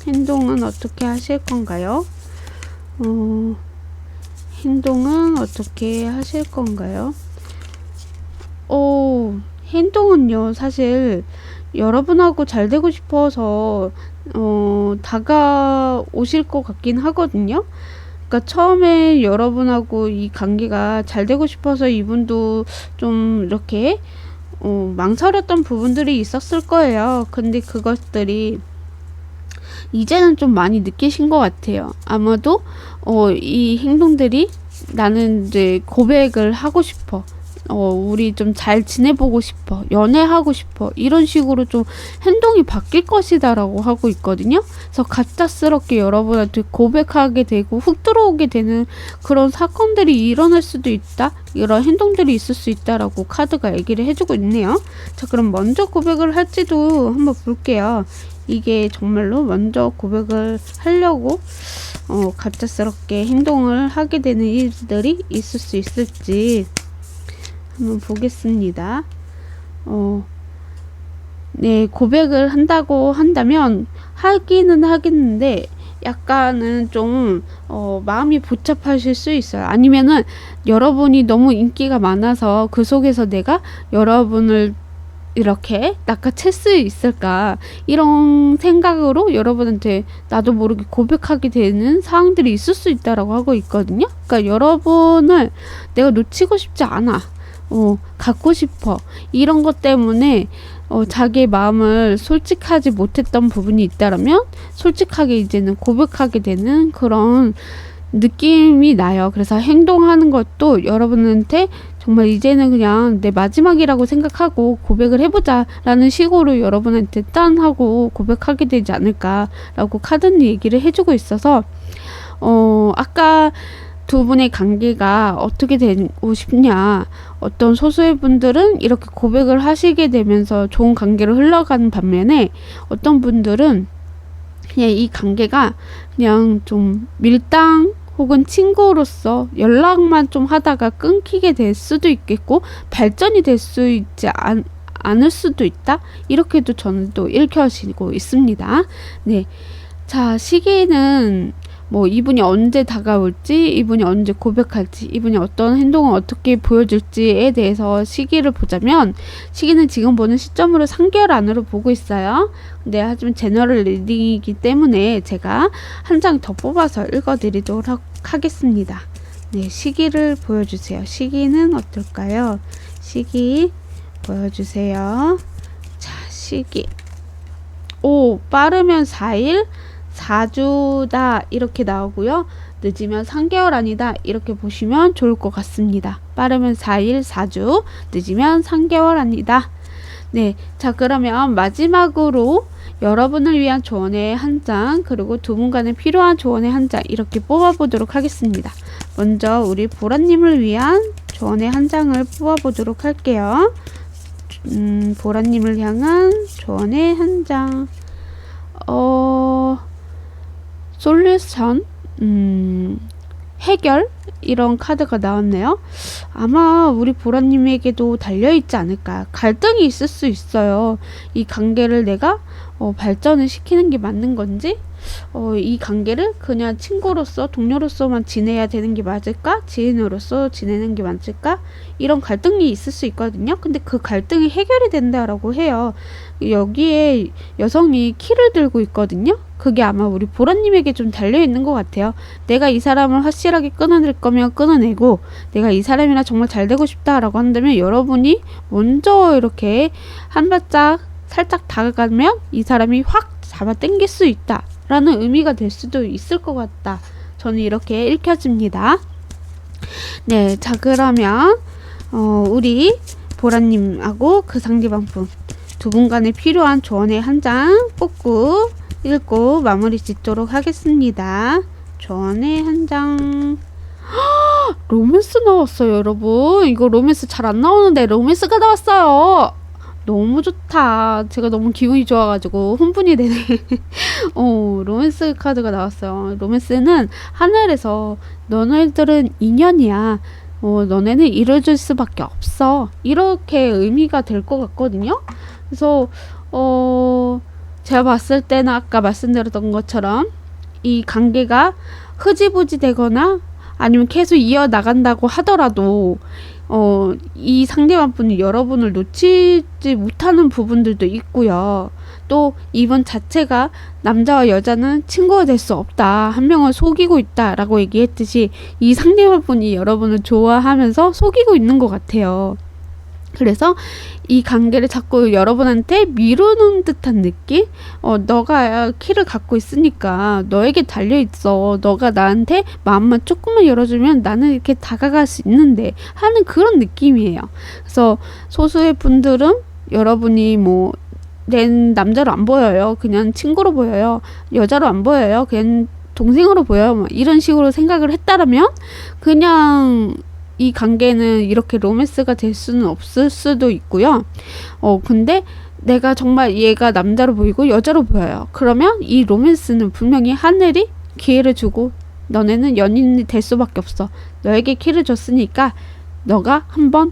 행동은 어떻게 하실 건가요? 행동은 어떻게 하실 건가요? 행동은요, 사실 여러분하고 잘 되고 싶어서 다가오실 것 같긴 하거든요. 그러니까 처음에 여러분하고 이 관계가 잘 되고 싶어서 이분도 좀 이렇게 망설였던 부분들이 있었을 거예요. 근데 그것들이 이제는 좀 많이 느끼신 것 같아요. 아마도 이 행동들이 나는 이제 고백을 하고 싶어. 우리 좀 잘 지내보고 싶어. 연애하고 싶어. 이런 식으로 좀 행동이 바뀔 것이다 라고 하고 있거든요. 그래서 갑작스럽게 여러분한테 고백하게 되고 훅 들어오게 되는 그런 사건들이 일어날 수도 있다. 이런 행동들이 있을 수 있다라고 카드가 얘기를 해주고 있네요. 자, 그럼 먼저 고백을 할지도 한번 볼게요. 이게 정말로 먼저 고백을 하려고 갑작스럽게 행동을 하게 되는 일들이 있을 수 있을지 한번 보겠습니다. 네, 고백을 한다고 한다면 하기는 하겠는데 약간은 좀 마음이 복잡하실 수 있어요. 아니면은 여러분이 너무 인기가 많아서 그 속에서 내가 여러분을 이렇게 낚아챌 수 있을까 이런 생각으로 여러분한테 나도 모르게 고백하게 되는 상황들이 있을 수 있다라고 하고 있거든요. 그러니까 여러분을 내가 놓치고 싶지 않아. 갖고 싶어. 이런 것 때문에 자기의 마음을 솔직하지 못했던 부분이 있다라면 솔직하게 이제는 고백하게 되는 그런 느낌이 나요. 그래서 행동하는 것도 여러분한테 정말 이제는 그냥 내 마지막이라고 생각하고 고백을 해보자 라는 식으로 여러분한테 딴 하고 고백하게 되지 않을까라고 카드는 얘기를 해주고 있어서 아까 두 분의 관계가 어떻게 되고 싶냐, 어떤 소수의 분들은 이렇게 고백을 하시게 되면서 좋은 관계로 흘러가는 반면에 어떤 분들은 그냥 이 관계가 그냥 좀 밀당 혹은 친구로서 연락만 좀 하다가 끊기게 될 수도 있겠고 발전이 될 수 있지 않을 수도 있다. 이렇게도 저는 또 읽혀지고 있습니다. 네, 자, 시기는 뭐 이분이 언제 다가올지, 이분이 언제 고백할지, 이분이 어떤 행동을 어떻게 보여줄지에 대해서 시기를 보자면 시기는 지금 보는 시점으로 3개월 안으로 보고 있어요. 근데 하지만 제너럴 리딩이기 때문에 제가 한 장 더 뽑아서 읽어드리도록 하겠습니다. 네, 시기를 보여주세요. 시기는 어떨까요? 시기 보여주세요. 자, 시기. 빠르면 4일, 4주다 이렇게 나오고요. 늦으면 3개월 아니다 이렇게 보시면 좋을 것 같습니다. 빠르면 4일, 4주, 늦으면 3개월 아니다. 네, 자, 그러면 마지막으로 여러분을 위한 조언의 한 장, 그리고 두 분간에 필요한 조언의 한 장 이렇게 뽑아보도록 하겠습니다. 먼저 우리 보라님을 위한 조언의 한 장을 뽑아보도록 할게요. 보라님을 향한 조언의 한 장. 솔루션, 해결 이런 카드가 나왔네요. 아마 우리 보라님에게도 달려있지 않을까. 갈등이 있을 수 있어요. 이 관계를 내가 발전을 시키는 게 맞는 건지, 이 관계를 그냥 친구로서 동료로서만 지내야 되는 게 맞을까, 지인으로서 지내는 게 맞을까, 이런 갈등이 있을 수 있거든요. 근데 그 갈등이 해결이 된다라고 해요. 여기에 여성이 키를 들고 있거든요. 그게 아마 우리 보라님에게 좀 달려있는 것 같아요. 내가 이 사람을 확실하게 끊어낼 거면 끊어내고, 내가 이 사람이랑 정말 잘 되고 싶다라고 한다면 여러분이 먼저 이렇게 한 발짝 살짝 다가가면 이 사람이 확 잡아 당길 수 있다 라는 의미가 될 수도 있을 것 같다. 저는 이렇게 읽혀집니다. 네, 자, 그러면 우리 보라님하고 그 상대방 분 두 분 간에 필요한 조언의 한 장 뽑고 읽고 마무리 짓도록 하겠습니다. 조언의 한 장. 로맨스 나왔어요, 여러분. 이거 로맨스 잘 안 나오는데 로맨스가 나왔어요. 너무 좋다. 제가 너무 기분이 좋아가지고 흥분이 되네. 로맨스 카드가 나왔어요. 로맨스는 하늘에서 너네들은 인연이야. 너네는 이뤄줄 수밖에 없어. 이렇게 의미가 될 것 같거든요. 그래서 제가 봤을 때는 아까 말씀드렸던 것처럼 이 관계가 흐지부지 되거나 아니면 계속 이어나간다고 하더라도 이 상대방 분이 여러분을 놓치지 못하는 부분들도 있고요. 또 이분 자체가 남자와 여자는 친구가 될 수 없다. 한 명을 속이고 있다라고 얘기했듯이 이 상대방 분이 여러분을 좋아하면서 속이고 있는 것 같아요. 그래서 이 관계를 자꾸 여러분한테 미루는 듯한 느낌? 너가 키를 갖고 있으니까 너에게 달려있어. 너가 나한테 마음만 조금만 열어주면 나는 이렇게 다가갈 수 있는데 하는 그런 느낌이에요. 그래서 소수의 분들은 여러분이 뭐 내 남자로 안 보여요. 그냥 친구로 보여요. 여자로 안 보여요. 그냥 동생으로 보여요. 뭐 이런 식으로 생각을 했다라면 그냥 이 관계는 이렇게 로맨스가 될 수는 없을 수도 있고요. 근데 내가 정말 얘가 남자로 보이고 여자로 보여요. 그러면 이 로맨스는 분명히 하늘이 기회를 주고 너네는 연인이 될 수밖에 없어. 너에게 키를 줬으니까 너가 한번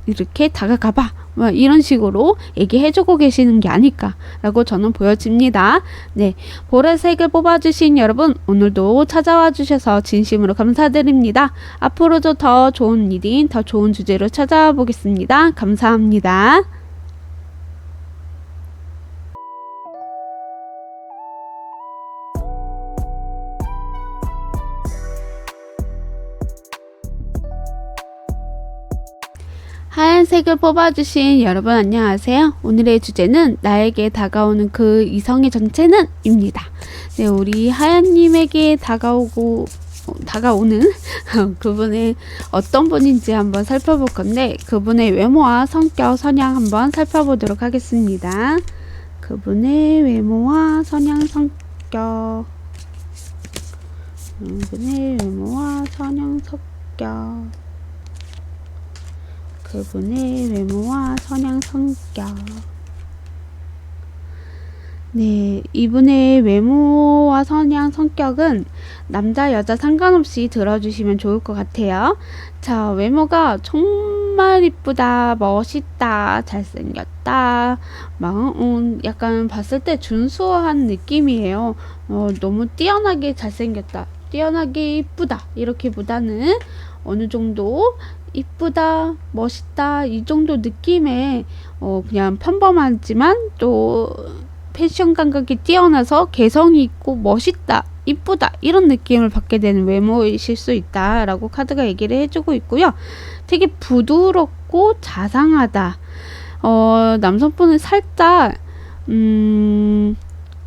이렇게 다가가봐. 뭐 이런 식으로 얘기해주고 계시는 게 아닐까라고 저는 보여집니다. 네, 보라색을 뽑아주신 여러분 오늘도 찾아와 주셔서 진심으로 감사드립니다. 앞으로도 더 좋은 리딩, 더 좋은 주제로 찾아와 보겠습니다. 감사합니다. 하얀색을 뽑아주신 여러분 안녕하세요. 오늘의 주제는 나에게 다가오는 그 이성의 정체는 입니다. 네, 우리 하얀님에게 다가오는 그분의 어떤 분인지 한번 살펴볼 건데 그분의 외모와 성격, 성향 한번 살펴보도록 하겠습니다. 그분의 외모와 성향, 성격. 그분의 외모와 성향, 성격. 그분의 외모와 성향, 성격. 네, 이분의 외모와 성향, 성격은 남자, 여자 상관없이 들어주시면 좋을 것 같아요. 자, 외모가 정말 이쁘다, 멋있다, 잘생겼다, 막 약간 봤을 때 준수한 느낌이에요. 너무 뛰어나게 잘생겼다, 뛰어나게 이쁘다 이렇게보다는 어느 정도 이쁘다, 멋있다 이 정도 느낌의 그냥 평범하지만 또 패션 감각이 뛰어나서 개성이 있고 멋있다, 이쁘다 이런 느낌을 받게 되는 외모이실 수 있다라고 카드가 얘기를 해주고 있고요. 되게 부드럽고 자상하다. 남성분은 살짝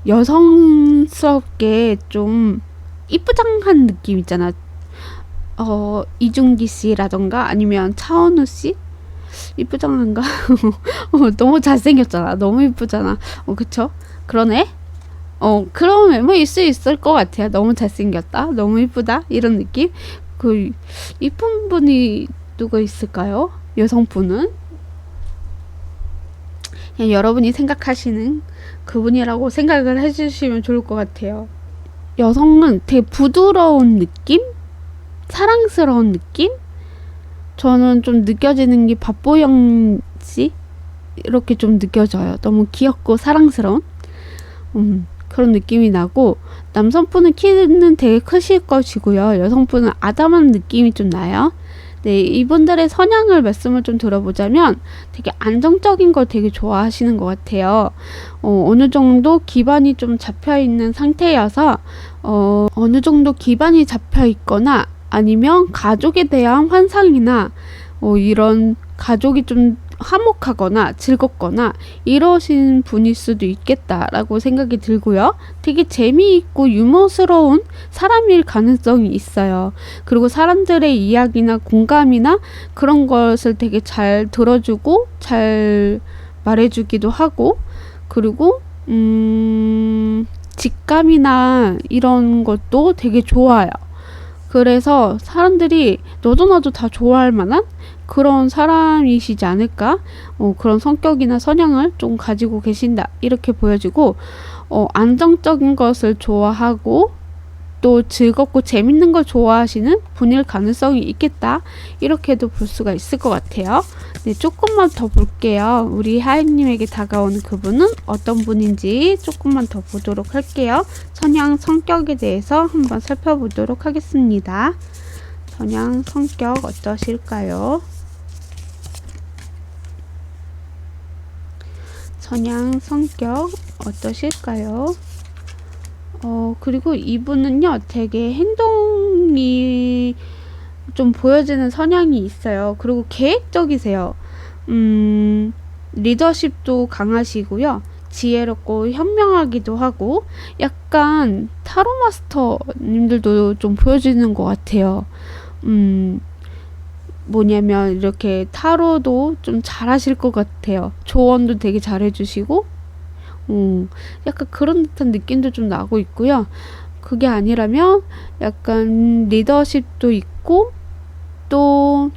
여성스럽게 좀 이쁘장한 느낌 있잖아. 이중기 씨라던가 아니면 차은우 씨? 이쁘장한가? 너무 잘생겼잖아. 너무 이쁘잖아. 그쵸? 그러네? 그런 외모일 수 있을 것 같아요. 너무 잘생겼다. 너무 이쁘다. 이런 느낌? 이쁜 분이 누가 있을까요? 여성분은? 그냥 여러분이 생각하시는 그분이라고 생각을 해주시면 좋을 것 같아요. 여성은 되게 부드러운 느낌? 사랑스러운 느낌? 저는 좀 느껴지는 게 박보영 씨? 이렇게 좀 느껴져요. 너무 귀엽고 사랑스러운 그런 느낌이 나고 남성분은 키는 되게 크실 것이고요. 여성분은 아담한 느낌이 좀 나요. 네, 이분들의 성향을 말씀을 좀 들어보자면 되게 안정적인 걸 되게 좋아하시는 것 같아요. 어느 정도 기반이 좀 잡혀 있는 상태여서 어느 정도 기반이 잡혀 있거나 아니면 가족에 대한 환상이나 이런 가족이 좀 화목하거나 즐겁거나 이러신 분일 수도 있겠다라고 생각이 들고요. 되게 재미있고 유머스러운 사람일 가능성이 있어요. 그리고 사람들의 이야기나 공감이나 그런 것을 되게 잘 들어주고 잘 말해주기도 하고 그리고 직감이나 이런 것도 되게 좋아요. 그래서 사람들이 너도 나도 다 좋아할 만한 그런 사람이시지 않을까? 그런 성격이나 성향을 좀 가지고 계신다. 이렇게 보여지고, 안정적인 것을 좋아하고, 또 즐겁고 재밌는 걸 좋아하시는 분일 가능성이 있겠다. 이렇게도 볼 수가 있을 것 같아요. 네, 조금만 더 볼게요. 우리 하연님에게 다가오는 그분은 어떤 분인지 조금만 더 보도록 할게요. 성향, 성격에 대해서 한번 살펴보도록 하겠습니다. 성향, 성격 어떠실까요? 성향, 성격 어떠실까요? 그리고 이분은요, 되게 행동이 좀 보여지는 성향이 있어요. 그리고 계획적이세요. 리더십도 강하시고요. 지혜롭고 현명하기도 하고, 약간 타로 마스터님들도 좀 보여지는 것 같아요. 뭐냐면, 이렇게 타로도 좀 잘하실 것 같아요. 조언도 되게 잘해주시고, 약간 그런 듯한 느낌도 좀 나고 있고요. 그게 아니라면 약간 리더십도 있고 또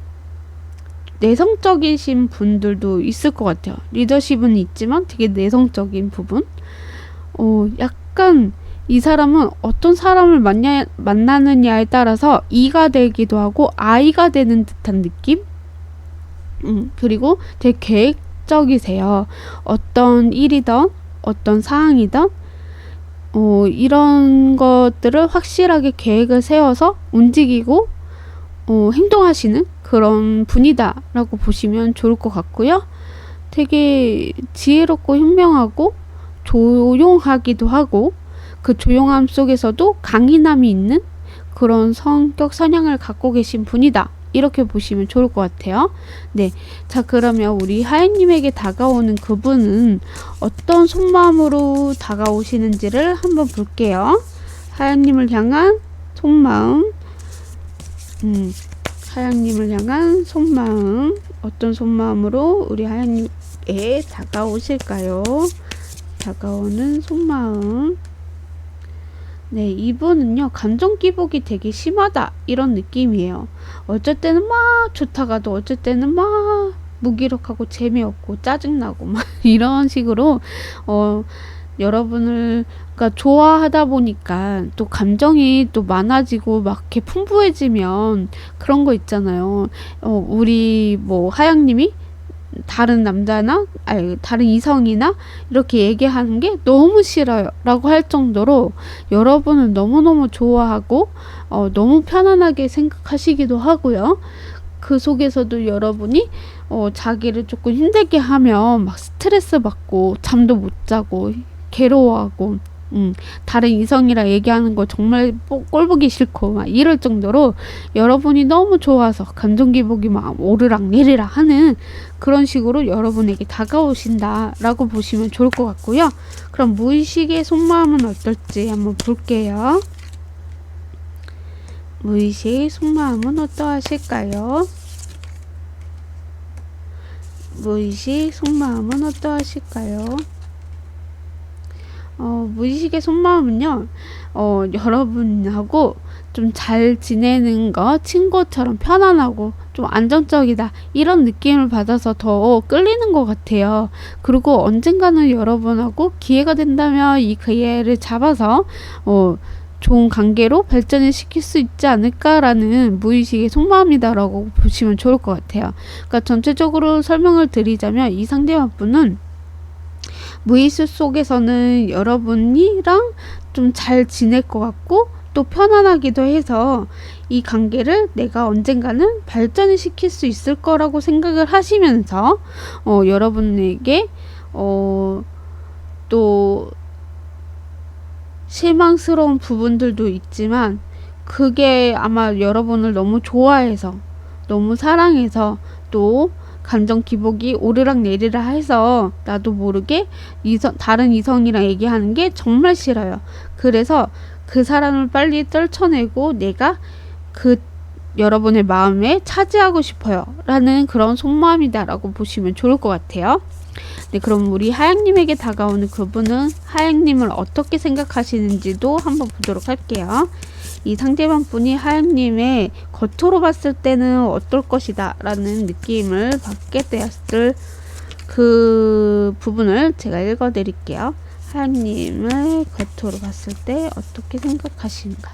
내성적이신 분들도 있을 것 같아요. 리더십은 있지만 되게 내성적인 부분. 약간 이 사람은 어떤 사람을 만나느냐에 따라서 이가 되기도 하고 아이가 되는 듯한 느낌? 그리고 되게 계획적이세요. 어떤 일이든 어떤 사항이든 이런 것들을 확실하게 계획을 세워서 움직이고 행동하시는 그런 분이다 라고 보시면 좋을 것 같고요. 되게 지혜롭고 현명하고 조용하기도 하고 그 조용함 속에서도 강인함이 있는 그런 성격 성향을 갖고 계신 분이다. 이렇게 보시면 좋을 것 같아요. 네. 자, 그러면 우리 하연님에게 다가오는 그분은 어떤 속마음으로 다가오시는지를 한번 볼게요. 하연님을 향한 속마음. 하연님을 향한 속마음. 어떤 속마음으로 우리 하연님에 다가오실까요? 다가오는 속마음. 네, 이분은요, 감정 기복이 되게 심하다. 이런 느낌이에요. 어쩔 때는 막 좋다가도 어쩔 때는 막 무기력하고 재미없고 짜증나고 막 이런 식으로, 여러분을, 그러니까 좋아하다 보니까 또 감정이 또 많아지고 막 이렇게 풍부해지면 그런 거 있잖아요. 우리 뭐 하영님이 다른 남자나 다른 이성이나 이렇게 얘기하는 게 너무 싫어요 라고 할 정도로 여러분을 너무너무 좋아하고 너무 편안하게 생각하시기도 하고요. 그 속에서도 여러분이 자기를 조금 힘들게 하면 막 스트레스 받고 잠도 못 자고 괴로워하고 다른 이성이랑 얘기하는 거 정말 꼴보기 싫고 막 이럴 정도로 여러분이 너무 좋아서 감정 기복이 막 오르락 내리락 하는 그런 식으로 여러분에게 다가오신다 라고 보시면 좋을 것 같고요. 그럼 무의식의 속마음은 어떨지 한번 볼게요. 무의식의 속마음은 어떠하실까요? 무의식 속마음은 어떠하실까요? 무의식의 속마음은요, 여러분하고 좀 잘 지내는 거, 친구처럼 편안하고 좀 안정적이다. 이런 느낌을 받아서 더 끌리는 것 같아요. 그리고 언젠가는 여러분하고 기회가 된다면 이 기회를 잡아서, 좋은 관계로 발전을 시킬 수 있지 않을까라는 무의식의 속마음이다라고 보시면 좋을 것 같아요. 그러니까 전체적으로 설명을 드리자면 이 상대방 분은 무의식 속에서는 여러분이랑 좀 잘 지낼 것 같고 또 편안하기도 해서 이 관계를 내가 언젠가는 발전을 시킬 수 있을 거라고 생각을 하시면서 여러분에게 또 실망스러운 부분들도 있지만 그게 아마 여러분을 너무 좋아해서 너무 사랑해서 또 감정 기복이 오르락 내리락 해서 나도 모르게 다른 이성이랑 얘기하는 게 정말 싫어요. 그래서 그 사람을 빨리 떨쳐내고 내가 그 여러분의 마음에 차지하고 싶어요 라는 그런 속마음이다 라고 보시면 좋을 것 같아요. 네, 그럼 우리 하양님에게 다가오는 그분은 하양님을 어떻게 생각하시는지도 한번 보도록 할게요. 이 상대방 분이 하연님의 겉으로 봤을 때는 어떨 것이다 라는 느낌을 받게 되었을 그 부분을 제가 읽어 드릴게요. 하연님을 겉으로 봤을 때 어떻게 생각하시는가.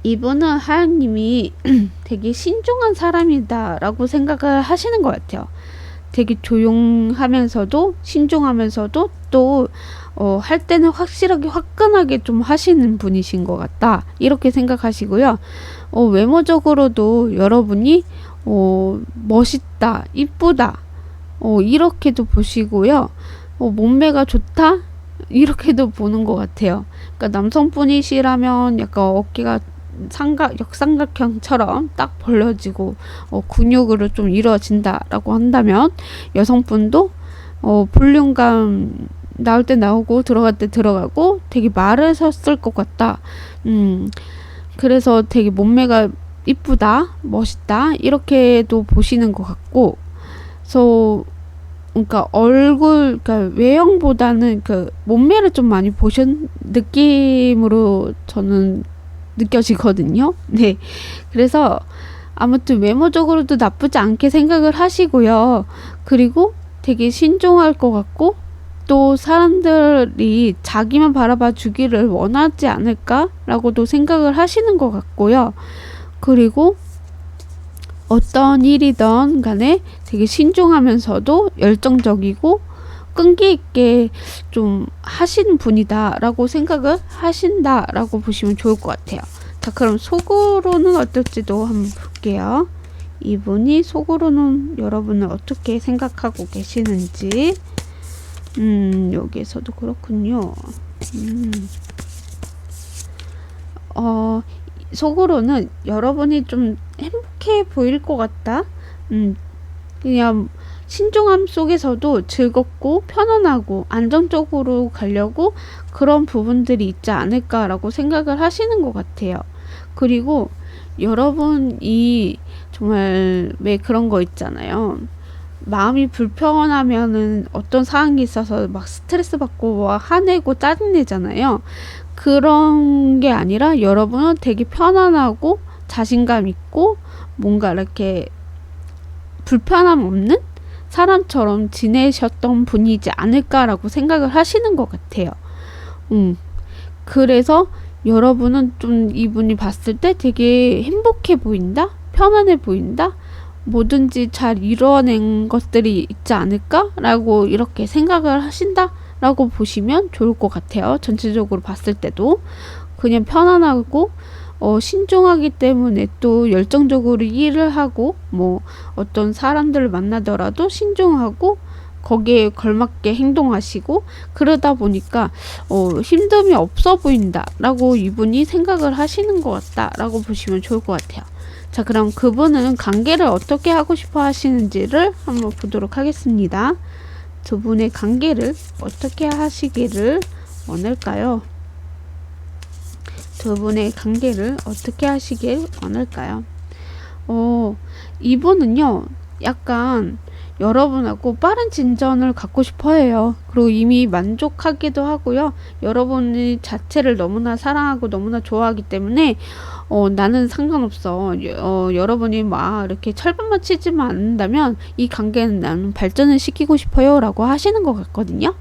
이분은 하연님이 되게 신중한 사람이다 라고 생각을 하시는 것 같아요. 되게 조용하면서도 신중하면서도 또 할 때는 확실하게 화끈하게 좀 하시는 분이신 것 같다 이렇게 생각하시고요. 외모적으로도 여러분이 멋있다 이쁘다 이렇게도 보시고요. 몸매가 좋다 이렇게도 보는 것 같아요. 그러니까 남성분이시라면 약간 어깨가 역삼각형처럼 딱 벌려지고 근육으로 좀 이루어진다라고 한다면, 여성분도 볼륨감 나올 때 나오고 들어갈 때 들어가고 되게 마르셨을 것 같다. 그래서 되게 몸매가 이쁘다 멋있다 이렇게도 보시는 것 같고, 그래서 그러니까 그러니까 외형보다는 그 몸매를 좀 많이 보신 느낌으로 저는 느껴지거든요. 네. 그래서 아무튼 외모적으로도 나쁘지 않게 생각을 하시고요. 그리고 되게 신중할 것 같고, 또 사람들이 자기만 바라봐 주기를 원하지 않을까라고도 생각을 하시는 것 같고요. 그리고 어떤 일이든 간에 되게 신중하면서도 열정적이고 끈기 있게 좀 하시는 분이다 라고 생각을 하신다 라고 보시면 좋을 것 같아요. 자, 그럼 속으로는 어떨지도 한번 볼게요. 이분이 속으로는 여러분을 어떻게 생각하고 계시는지. 여기에서도 그렇군요. 속으로는 여러분이 좀 행복해 보일 것 같다. 그냥 신중함 속에서도 즐겁고 편안하고 안정적으로 가려고 그런 부분들이 있지 않을까라고 생각을 하시는 것 같아요. 그리고 여러분이 정말 왜 그런 거 있잖아요. 마음이 불편하면은 어떤 상황이 있어서 막 스트레스 받고 막 화내고 짜증내잖아요. 그런 게 아니라 여러분은 되게 편안하고 자신감 있고 뭔가 이렇게 불편함 없는 사람처럼 지내셨던 분이지 않을까라고 생각을 하시는 것 같아요. 그래서 여러분은 좀 이분이 봤을 때 되게 행복해 보인다? 편안해 보인다? 뭐든지 잘 이뤄낸 것들이 있지 않을까라고 이렇게 생각을 하신다라고 보시면 좋을 것 같아요. 전체적으로 봤을 때도 그냥 편안하고 신중하기 때문에 또 열정적으로 일을 하고 뭐 어떤 사람들을 만나더라도 신중하고 거기에 걸맞게 행동하시고 그러다 보니까 힘듦이 없어 보인다라고 이분이 생각을 하시는 것 같다라고 보시면 좋을 것 같아요. 자, 그럼 그분은 관계를 어떻게 하고 싶어 하시는지를 한번 보도록 하겠습니다. 두 분의 관계를 어떻게 하시기를 원할까요? 두 분의 관계를 어떻게 하시길 원할까요? 이분은요, 약간 여러분하고 빠른 진전을 갖고 싶어 해요. 그리고 이미 만족하기도 하고요. 여러분이 자체를 너무나 사랑하고 너무나 좋아하기 때문에 나는 상관없어. 여러분이 막 이렇게 철분만 치지만 않는다면 이 관계는 나는 발전을 시키고 싶어요 라고 하시는 것 같거든요.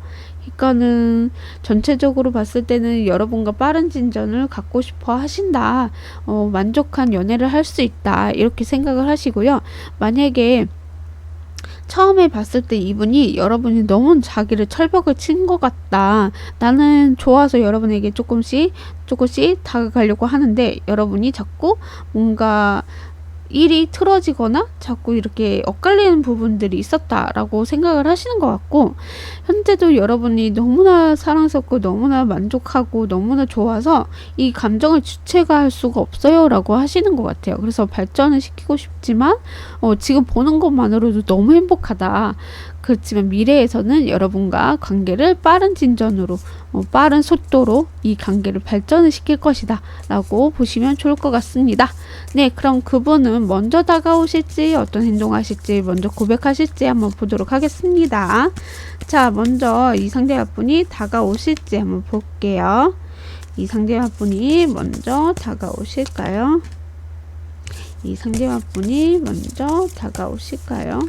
그러니까는 전체적으로 봤을 때는 여러분과 빠른 진전을 갖고 싶어 하신다. 만족한 연애를 할 수 있다. 이렇게 생각을 하시고요. 만약에 처음에 봤을 때 이분이 여러분이 너무 자기를 철벽을 친 것 같다. 나는 좋아서 여러분에게 조금씩 다가가려고 하는데 여러분이 자꾸 뭔가 일이 틀어지거나 자꾸 이렇게 엇갈리는 부분들이 있었다라고 생각을 하시는 것 같고, 현재도 여러분이 너무나 사랑스럽고 너무나 만족하고 너무나 좋아서 이 감정을 주체할 수가 없어요 라고 하시는 것 같아요. 그래서 발전을 시키고 싶지만 지금 보는 것만으로도 너무 행복하다. 그렇지만 미래에서는 여러분과 관계를 빠른 진전으로 빠른 속도로 이 관계를 발전을 시킬 것이다 라고 보시면 좋을 것 같습니다. 네, 그럼 그분은 먼저 다가오실지 어떤 행동하실지 먼저 고백하실지 한번 보도록 하겠습니다. 자, 먼저 이 상대분이 다가오실지 한번 볼게요. 이 상대방분이 먼저 다가오실까요? 이 상대방분이 먼저 다가오실까요?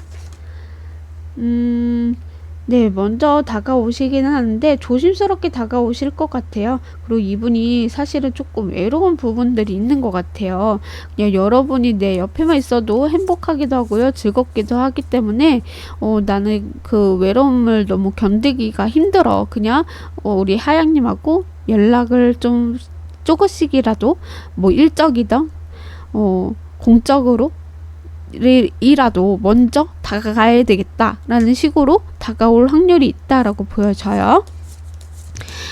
네, 먼저 다가오시기는 하는데 조심스럽게 다가오실 것 같아요. 그리고 이분이 사실은 조금 외로운 부분들이 있는 것 같아요. 그냥 여러분이 내 옆에만 있어도 행복하기도 하고요. 즐겁기도 하기 때문에 나는 그 외로움을 너무 견디기가 힘들어. 그냥 우리 하양님하고 연락을 좀 조금씩이라도 뭐 일적이든 공적으로 이라도 먼저 다가가야 되겠다라는 식으로 다가올 확률이 있다라고 보여져요.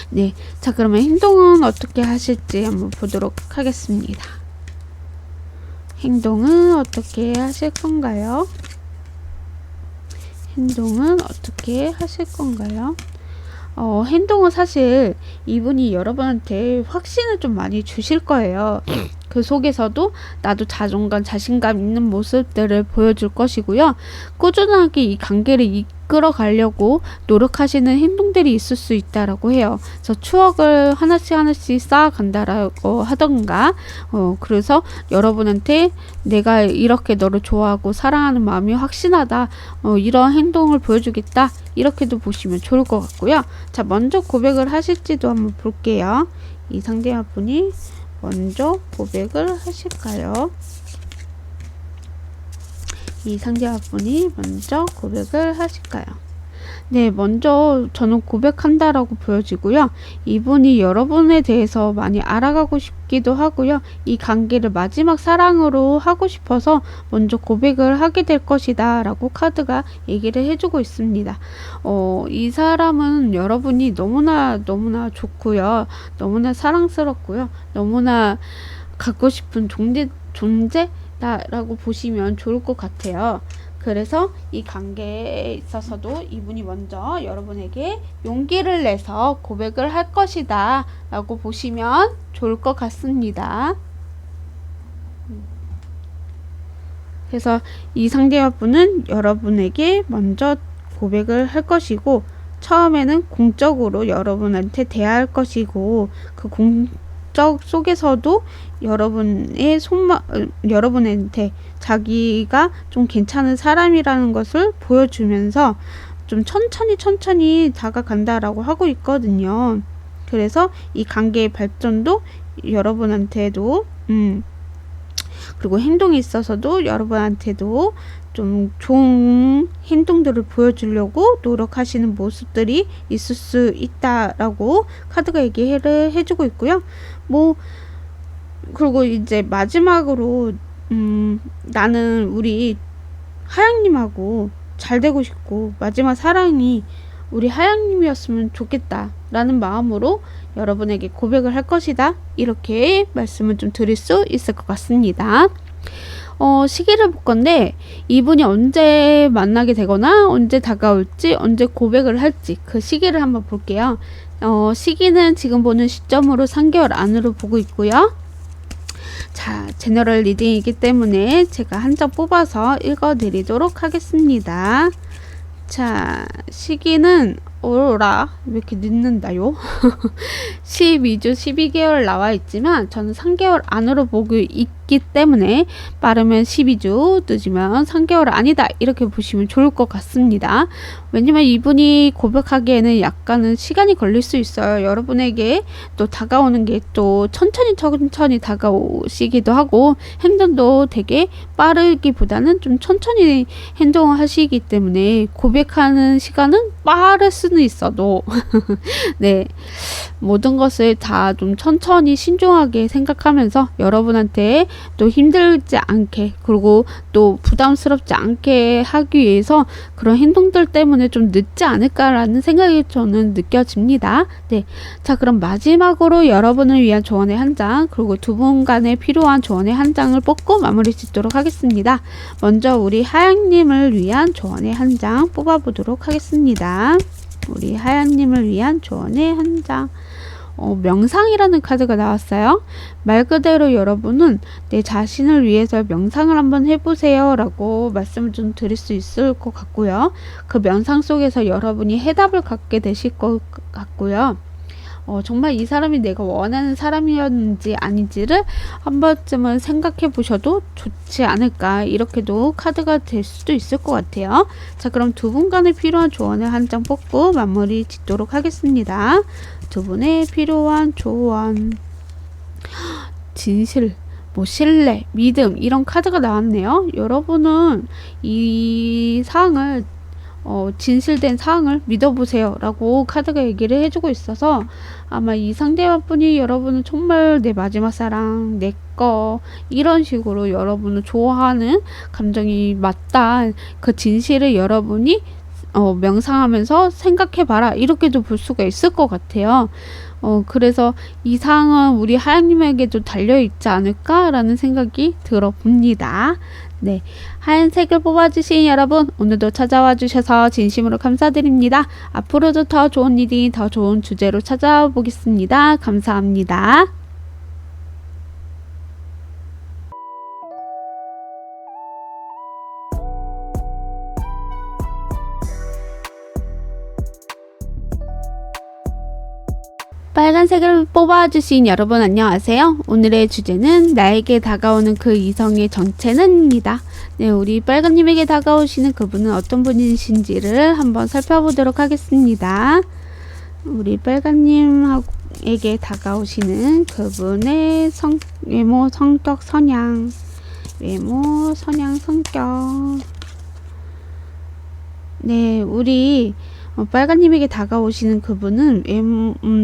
네, 자 그러면 행동은 어떻게 하실지 한번 보도록 하겠습니다. 행동은 어떻게 하실 건가요? 행동은 어떻게 하실 건가요? 행동은 사실 이분이 여러분한테 확신을 좀 많이 주실 거예요. 그 속에서도 나도 자존감, 자신감 있는 모습들을 보여줄 것이고요. 꾸준하게 이 관계를 이끌어 가려고 노력하시는 행동들이 있을 수 있다라고 해요. 그래서 추억을 하나씩 쌓아간다라고 하던가, 그래서 여러분한테 내가 이렇게 너를 좋아하고 사랑하는 마음이 확신하다, 이런 행동을 보여주겠다, 이렇게도 보시면 좋을 것 같고요. 자, 먼저 고백을 하실지도 한번 볼게요. 이 상대분이 먼저 고백을 하실까요? 이 상대분이 먼저 고백을 하실까요? 네, 먼저 저는 고백한다라고 보여지고요. 이분이 여러분에 대해서 많이 알아가고 싶기도 하고요. 이 관계를 마지막 사랑으로 하고 싶어서 먼저 고백을 하게 될 것이다 라고 카드가 얘기를 해주고 있습니다. 이 사람은 여러분이 너무나 좋고요. 너무나 사랑스럽고요. 너무나 갖고 싶은 존재다라고 보시면 좋을 것 같아요. 그래서 이 관계에 있어서도 이분이 먼저 여러분에게 용기를 내서 고백을 할 것이다 라고 보시면 좋을 것 같습니다. 그래서 이 상대분은 여러분에게 먼저 고백을 할 것이고, 처음에는 공적으로 여러분한테 대할 것이고, 그 공적 속에서도 여러분한테 자기가 좀 괜찮은 사람이라는 것을 보여주면서 좀 천천히 다가간다라고 하고 있거든요. 그래서 이 관계의 발전도 여러분한테도 그리고 행동에 있어서도 여러분한테도 좀 좋은 행동들을 보여주려고 노력하시는 모습들이 있을 수 있다라고 카드가 얘기를 해주고 있고요. 그리고 이제 마지막으로 나는 우리 하양님하고 잘 되고 싶고 마지막 사랑이 우리 하양님이었으면 좋겠다 라는 마음으로 여러분에게 고백을 할 것이다, 이렇게 말씀을 좀 드릴 수 있을 것 같습니다. 시기를 볼 건데, 이분이 언제 만나게 되거나 언제 다가올지, 언제 고백을 할지 그 시기를 한번 볼게요. 시기는 지금 보는 시점으로 3개월 안으로 보고 있고요. 자, 제너럴 리딩이기 때문에 제가 한 장 뽑아서 읽어드리도록 하겠습니다. 자, 시기는 왜 이렇게 늦는다요? 12주 12개월 나와 있지만 저는 3개월 안으로 보고 있기 때문에 빠르면 12주, 늦으면 3개월 아니다, 이렇게 보시면 좋을 것 같습니다. 왜냐면 이분이 고백하기에는 약간은 시간이 걸릴 수 있어요. 여러분에게 또 다가오는 게 또 천천히 다가오시기도 하고, 행동도 되게 빠르기보다는 좀 천천히 행동을 하시기 때문에 고백하는 시간은 빠를 수는 있어도 네, 모든 것을 다 좀 천천히 신중하게 생각하면서 여러분한테 또 힘들지 않게, 그리고 또 부담스럽지 않게 하기 위해서 그런 행동들 때문에 좀 늦지 않을까라는 생각이 저는 느껴집니다. 네, 자 그럼 마지막으로 여러분을 위한 조언의 한 장, 그리고 두 분 간에 필요한 조언의 한 장을 뽑고 마무리 짓도록 하겠습니다. 먼저 우리 하양님을 위한 조언의 한 장 뽑아보도록 하겠습니다. 우리 하양님을 위한 조언의 한 장. 명상이라는 카드가 나왔어요. 말 그대로 여러분은 내 자신을 위해서 명상을 한번 해보세요 라고 말씀을 좀 드릴 수 있을 것 같고요. 그 명상 속에서 여러분이 해답을 갖게 되실 것 같고요. 정말 이 사람이 내가 원하는 사람이었는지 아닌지를 한 번쯤은 생각해 보셔도 좋지 않을까, 이렇게도 카드가 될 수도 있을 것 같아요. 자, 그럼 두 분 간에 필요한 조언을 한 장 뽑고 마무리 짓도록 하겠습니다. 두 분의 필요한 조언, 진실, 신뢰, 믿음, 이런 카드가 나왔네요. 여러분은 이 사항을 진실된 사항을 믿어보세요 라고 카드가 얘기를 해주고 있어서, 아마 이 상대방분이 여러분은 정말 내 마지막 사랑, 내 거, 이런 식으로 여러분을 좋아하는 감정이 맞다, 그 진실을 여러분이 명상하면서 생각해봐라, 이렇게도 볼 수가 있을 것 같아요. 그래서 이 사항은 우리 하양님에게도 달려있지 않을까라는 생각이 들어봅니다. 네, 하얀색을 뽑아주신 여러분, 오늘도 찾아와 주셔서 진심으로 감사드립니다. 앞으로도 더 좋은 일이, 더 좋은 주제로 찾아와 보겠습니다. 감사합니다. 빨간색을 뽑아주신 여러분, 안녕하세요. 오늘의 주제는 나에게 다가오는 그 이성의 정체는 입니다. 네, 우리 빨간님에게 다가오시는 그분은 어떤 분이신지를 한번 살펴보도록 하겠습니다. 우리 빨간님에게 다가오시는 그분의 외모, 성격, 성향, 외모, 성향, 성격. 네, 우리 빨간님에게 다가오시는 그분은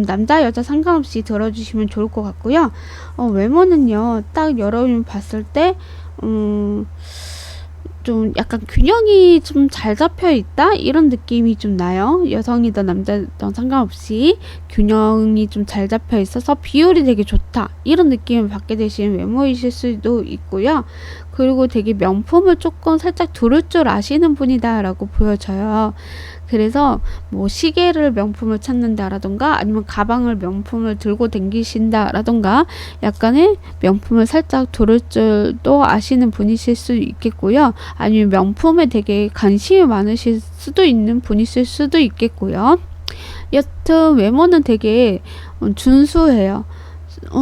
남자 여자 상관없이 들어주시면 좋을 것 같고요. 외모는요, 딱 여러분이 봤을 때 좀 약간 균형이 좀 잘 잡혀 있다, 이런 느낌이 좀 나요. 여성이든 남자든 상관없이 균형이 좀 잘 잡혀 있어서 비율이 되게 좋다, 이런 느낌을 받게 되시는 외모이실 수도 있고요. 그리고 되게 명품을 조금 살짝 두를 줄 아시는 분이다 라고 보여져요. 그래서 시계를 명품을 찾는다라던가, 아니면 가방을 명품을 들고 다니신다 라던가, 약간의 명품을 살짝 두를 줄도 아시는 분이실 수 있겠고요. 아니면 명품에 되게 관심이 많으실 수도 있는 분이실 수도 있겠고요. 여튼 외모는 되게 준수해요.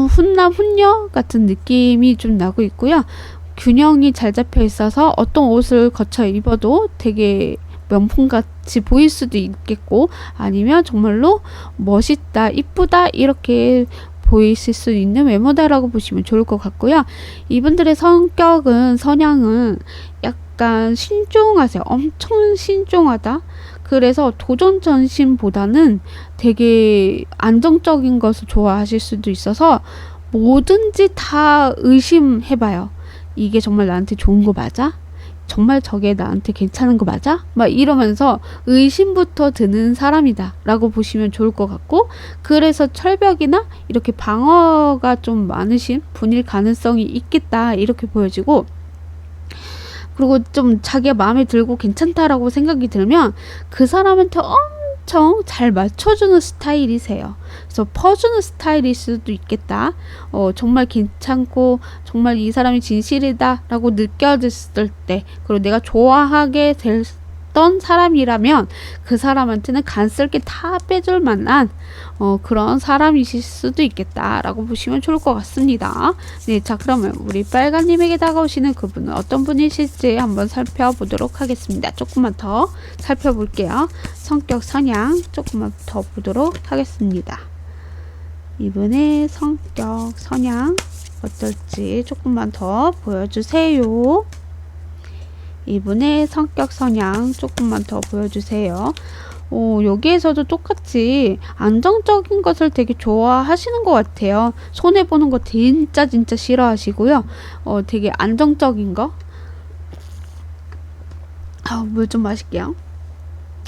훈남 훈녀 같은 느낌이 좀 나고 있고요. 균형이 잘 잡혀 있어서 어떤 옷을 거쳐 입어도 되게 명품같이 보일 수도 있겠고, 아니면 정말로 멋있다, 이쁘다, 이렇게 보이실 수 있는 외모다라고 보시면 좋을 것 같고요. 이분들의 성격은, 성향은 약간 신중하세요. 엄청 신중하다. 그래서 도전 전심보다는 되게 안정적인 것을 좋아하실 수도 있어서 뭐든지 다 의심해봐요. 이게 정말 나한테 좋은 거 맞아? 정말 저게 나한테 괜찮은 거 맞아? 막 이러면서 의심부터 드는 사람이다 라고 보시면 좋을 것 같고, 그래서 철벽이나 이렇게 방어가 좀 많으신 분일 가능성이 있겠다, 이렇게 보여지고, 그리고 좀 자기가 마음에 들고 괜찮다라고 생각이 들면 그 사람한테 엄청 잘 맞춰주는 스타일이세요. 그래서 퍼주는 스타일일 수도 있겠다. 정말 괜찮고 정말 이 사람이 진실이다 라고 느껴졌을 때, 그리고 내가 좋아하게 됐던 사람이라면 그 사람한테는 간 쓸 게 다 빼줄 만한 그런 사람이실 수도 있겠다 라고 보시면 좋을 것 같습니다. 네, 자, 그러면 우리 빨간님에게 다가오시는 그분은 어떤 분이실지 한번 살펴보도록 하겠습니다. 조금만 더 살펴볼게요. 성격, 성향 조금만 더 보도록 하겠습니다. 이분의 성격, 성향 어떨지 조금만 더 보여주세요. 이분의 성격, 성향 조금만 더 보여주세요. 여기에서도 똑같이 안정적인 것을 되게 좋아하시는 것 같아요. 손해보는 거 진짜 싫어하시고요. 되게 안정적인 거. 물 좀 마실게요.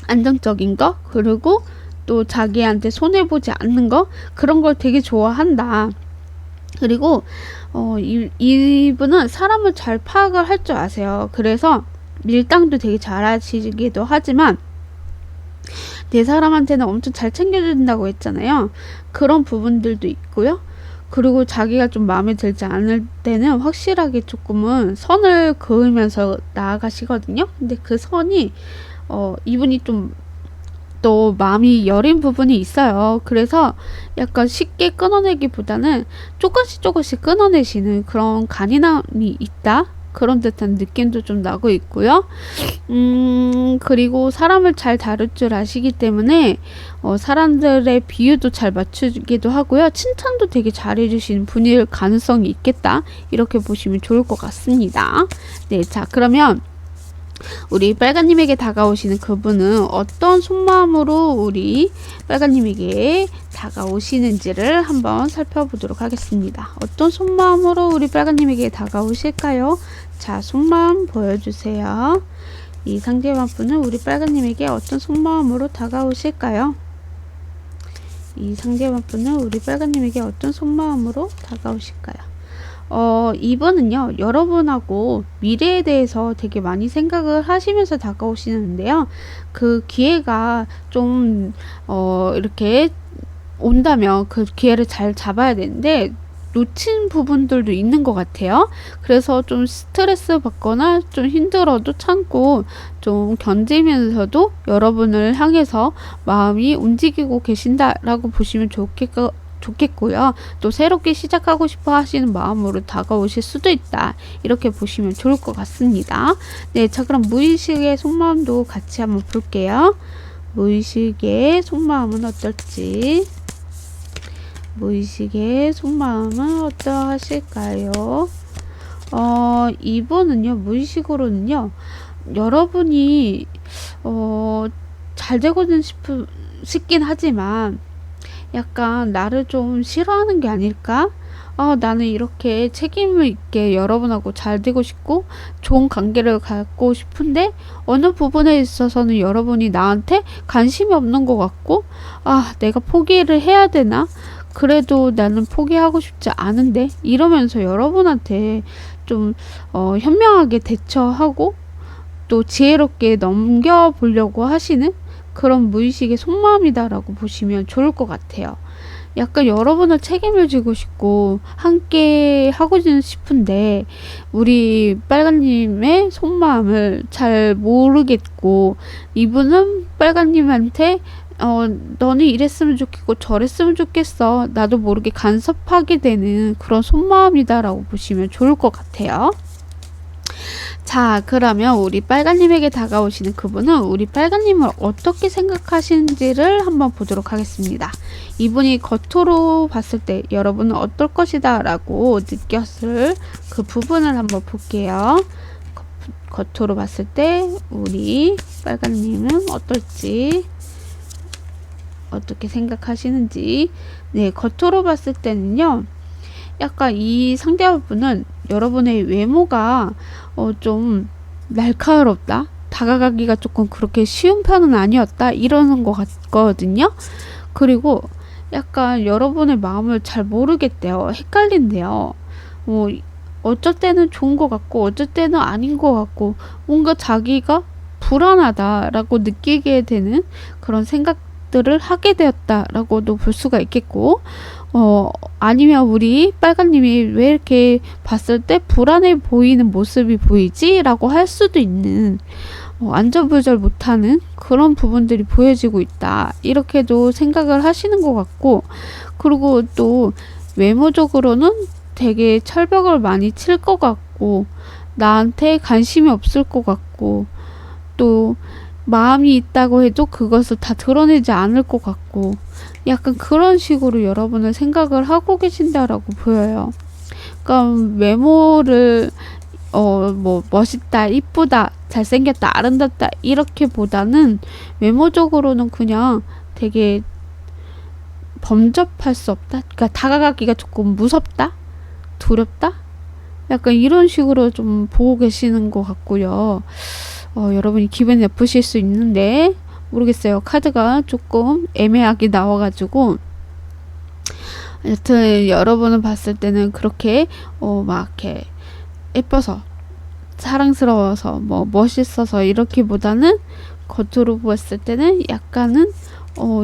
안정적인 거, 그리고 또 자기한테 손해보지 않는 거, 그런 걸 되게 좋아한다. 그리고 이분은 사람을 잘 파악을 할 줄 아세요. 그래서 밀당도 되게 잘하시기도 하지만 내 사람한테는 엄청 잘 챙겨준다고 했잖아요. 그런 부분들도 있고요. 그리고 자기가 좀 마음에 들지 않을 때는 확실하게 조금은 선을 그으면서 나아가시거든요. 근데 그 선이 이분이 좀 또 마음이 여린 부분이 있어요. 그래서 약간 쉽게 끊어내기보다는 조금씩 끊어내시는 그런 간이함이 있다. 그런 듯한 느낌도 좀 나고 있고요. 그리고 사람을 잘 다룰 줄 아시기 때문에 사람들의 비유도 잘 맞추기도 하고요. 칭찬도 되게 잘해주시는 분일 가능성이 있겠다. 이렇게 보시면 좋을 것 같습니다. 네, 자, 그러면 우리 빨간님에게 다가오시는 그분은 어떤 속마음으로 우리 빨간님에게 다가오시는지를 한번 살펴보도록 하겠습니다. 어떤 속마음으로 우리 빨간님에게 다가오실까요? 자, 속마음 보여주세요. 이 상대방 분은 우리 빨간님에게 어떤 속마음으로 다가오실까요? 이 상대방 분은 우리 빨간님에게 어떤 속마음으로 다가오실까요? 이분은요, 여러분하고 미래에 대해서 되게 많이 생각을 하시면서 다가오시는데요. 그 기회가 좀, 이렇게 온다면 그 기회를 잘 잡아야 되는데, 놓친 부분들도 있는 것 같아요. 그래서 좀 스트레스 받거나 좀 힘들어도 참고 좀 견디면서도 여러분을 향해서 마음이 움직이고 계신다라고 보시면 좋겠고요. 또 새롭게 시작하고 싶어 하시는 마음으로 다가오실 수도 있다. 이렇게 보시면 좋을 것 같습니다. 네, 자, 그럼 무의식의 속마음도 같이 한번 볼게요. 무의식의 속마음은 어떨지. 무의식의 속마음은 어떠하실까요? 이분은요, 무의식으로는요, 여러분이, 잘 되고는 싶긴 하지만, 약간 나를 좀 싫어하는 게 아닐까? 나는 이렇게 책임을 있게 여러분하고 잘 되고 싶고 좋은 관계를 갖고 싶은데 어느 부분에 있어서는 여러분이 나한테 관심이 없는 것 같고 내가 포기를 해야 되나? 그래도 나는 포기하고 싶지 않은데 이러면서 여러분한테 좀 현명하게 대처하고 또 지혜롭게 넘겨보려고 하시는 그런 무의식의 속마음이다라고 보시면 좋을 것 같아요. 약간 여러분을 책임을 지고 싶고 함께 하고는 싶은데 우리 빨간님의 속마음을 잘 모르겠고 이분은 빨간님한테 너는 이랬으면 좋겠고 저랬으면 좋겠어. 나도 모르게 간섭하게 되는 그런 속마음이다라고 보시면 좋을 것 같아요. 자, 그러면 우리 빨간님에게 다가오시는 그분은 우리 빨간님을 어떻게 생각하시는지를 한번 보도록 하겠습니다. 이분이 겉으로 봤을 때 여러분은 어떨 것이다 라고 느꼈을 그 부분을 한번 볼게요. 겉으로 봤을 때 우리 빨간님은 어떨지, 어떻게 생각하시는지. 네, 겉으로 봤을 때는요, 약간 이 상대분은 여러분의 외모가 좀 날카롭다, 다가가기가 조금 그렇게 쉬운 편은 아니었다 이러는 것 같거든요. 그리고 약간 여러분의 마음을 잘 모르겠대요. 헷갈린대요. 어쩔 때는 좋은 것 같고 어쩔 때는 아닌 것 같고 뭔가 자기가 불안하다라고 느끼게 되는 그런 생각들을 하게 되었다라고도 볼 수가 있겠고 아니면 우리 빨간님이 왜 이렇게 봤을 때 불안해 보이는 모습이 보이지? 라고 할 수도 있는 안절부절 못하는 그런 부분들이 보여지고 있다. 이렇게도 생각을 하시는 것 같고 그리고 또 외모적으로는 되게 철벽을 많이 칠 것 같고 나한테 관심이 없을 것 같고 또 마음이 있다고 해도 그것을 다 드러내지 않을 것 같고 약간 그런 식으로 여러분을 생각을 하고 계신다라고 보여요. 그러니까 외모를 뭐 멋있다, 이쁘다, 잘생겼다, 아름답다 이렇게 보다는 외모적으로는 그냥 되게 범접할 수 없다. 그러니까 다가가기가 조금 무섭다, 두렵다. 약간 이런 식으로 좀 보고 계시는 것 같고요. 여러분이 기분이 나쁘실 수 있는데 모르겠어요. 카드가 조금 애매하게 나와가지고 여튼 여러분을 봤을 때는 그렇게 막 이렇게 예뻐서 사랑스러워서 뭐 멋있어서 이렇게보다는 겉으로 봤을 때는 약간은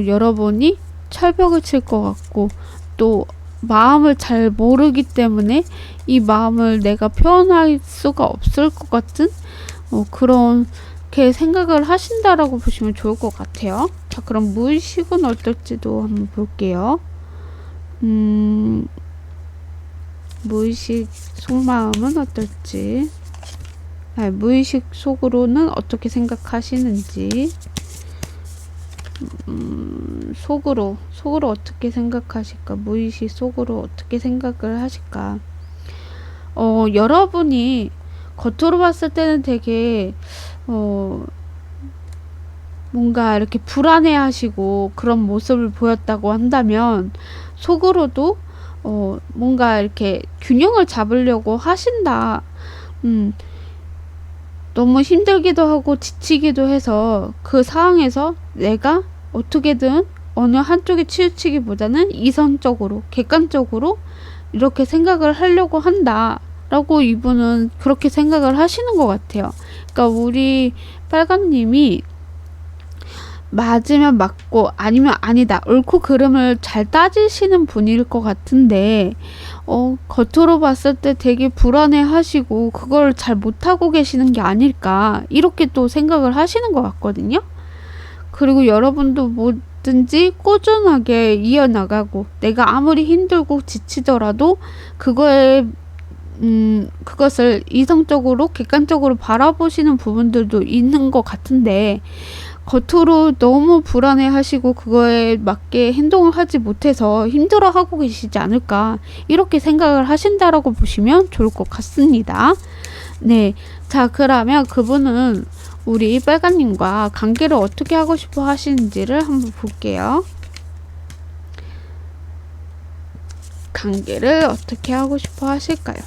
여러분이 철벽을 칠 것 같고 또 마음을 잘 모르기 때문에 이 마음을 내가 표현할 수가 없을 것 같은 그런 이렇게 생각을 하신다라고 보시면 좋을 것 같아요. 자, 그럼 무의식은 어떨지도 한번 볼게요. 무의식 속마음은 어떨지, 무의식 속으로는 어떻게 생각하시는지, 속으로 어떻게 생각하실까, 무의식 속으로 어떻게 생각을 하실까. 여러분이 겉으로 봤을 때는 되게 뭔가 이렇게 불안해 하시고 그런 모습을 보였다고 한다면, 속으로도 뭔가 이렇게 균형을 잡으려고 하신다. 너무 힘들기도 하고 지치기도 해서 그 상황에서 내가 어떻게든 어느 한쪽에 치우치기보다는 이성적으로, 객관적으로 이렇게 생각을 하려고 한다 라고 이분은 그렇게 생각을 하시는 것 같아요. 그러니까 우리 빨간님이 맞으면 맞고 아니면 아니다, 옳고 그름을 잘 따지시는 분일 것 같은데, 겉으로 봤을 때 되게 불안해 하시고 그걸 잘 못하고 계시는 게 아닐까, 이렇게 또 생각을 하시는 것 같거든요. 그리고 여러분도 뭐든지 꾸준하게 이어나가고, 내가 아무리 힘들고 지치더라도 그것을 이성적으로 객관적으로 바라보시는 부분들도 있는 것 같은데, 겉으로 너무 불안해 하시고 그거에 맞게 행동을 하지 못해서 힘들어 하고 계시지 않을까, 이렇게 생각을 하신다라고 보시면 좋을 것 같습니다. 네. 자, 그러면 그분은 우리 빨간님과 관계를 어떻게 하고 싶어 하시는지를 한번 볼게요. 관계를 어떻게 하고 싶어 하실까요?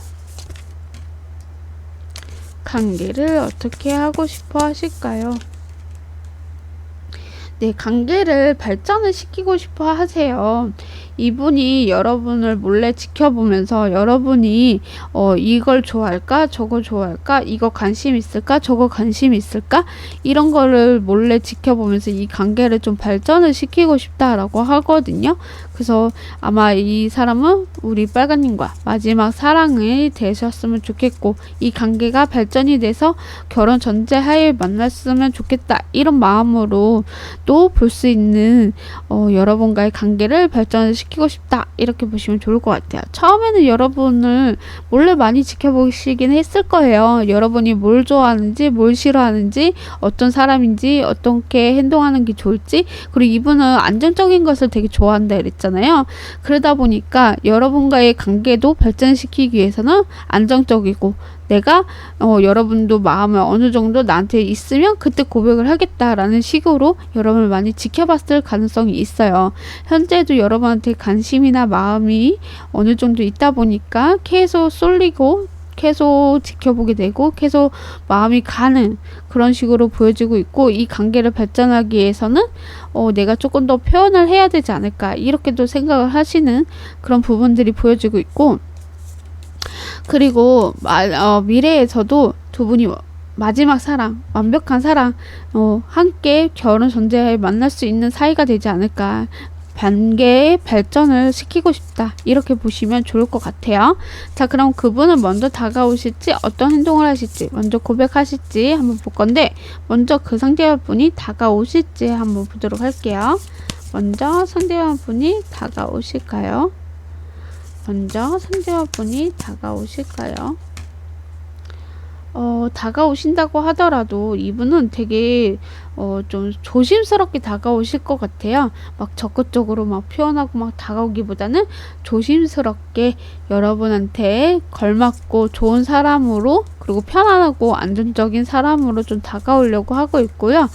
관계를 어떻게 하고 싶어 하실까요? 네, 관계를 발전을 시키고 싶어 하세요. 이분이 여러분을 몰래 지켜보면서 여러분이 이걸 좋아할까, 저거 좋아할까, 이거 관심 있을까, 저거 관심 있을까, 이런 거를 몰래 지켜보면서 이 관계를 좀 발전을 시키고 싶다라고 하거든요. 그래서 아마 이 사람은 우리 빨간님과 마지막 사랑이 되셨으면 좋겠고, 이 관계가 발전이 돼서 결혼 전제하에 만났으면 좋겠다, 이런 마음으로 또 볼 수 있는 여러분과의 관계를 발전을 시키고 싶다, 이렇게 보시면 좋을 것 같아요. 처음에는 여러분을 몰래 많이 지켜보시긴 했을 거예요. 여러분이 뭘 좋아하는지, 뭘 싫어하는지, 어떤 사람인지, 어떻게 행동하는 게 좋을지, 그리고 이분은 안정적인 것을 되게 좋아한다 그랬잖아요. 그러다 보니까 여러분과의 관계도 발전시키기 위해서는 안정적이고, 내가 여러분도 마음을 어느 정도 나한테 있으면 그때 고백을 하겠다라는 식으로 여러분을 많이 지켜봤을 가능성이 있어요. 현재도 여러분한테 관심이나 마음이 어느 정도 있다 보니까 계속 쏠리고 계속 지켜보게 되고 계속 마음이 가는 그런 식으로 보여지고 있고, 이 관계를 발전하기 위해서는 내가 조금 더 표현을 해야 되지 않을까, 이렇게도 생각을 하시는 그런 부분들이 보여지고 있고, 그리고 미래에서도 두 분이 마지막 사랑, 완벽한 사랑, 함께 결혼 전제하에 만날 수 있는 사이가 되지 않을까, 관계의 발전을 시키고 싶다, 이렇게 보시면 좋을 것 같아요. 자, 그럼 그분은 먼저 다가오실지, 어떤 행동을 하실지, 먼저 고백하실지 한번 볼 건데, 먼저 그 상대분이 다가오실지 한번 보도록 할게요. 먼저 상대분이 다가오실까요? 먼저 상대분이 다가오실까요? 다가오신다고 하더라도 이분은 되게 좀 조심스럽게 다가오실 것 같아요. 막 적극적으로 막 표현하고 막 다가오기보다는 조심스럽게 여러분한테 걸맞고 좋은 사람으로, 그리고 편안하고 안정적인 사람으로 좀 다가오려고 하고 있고요.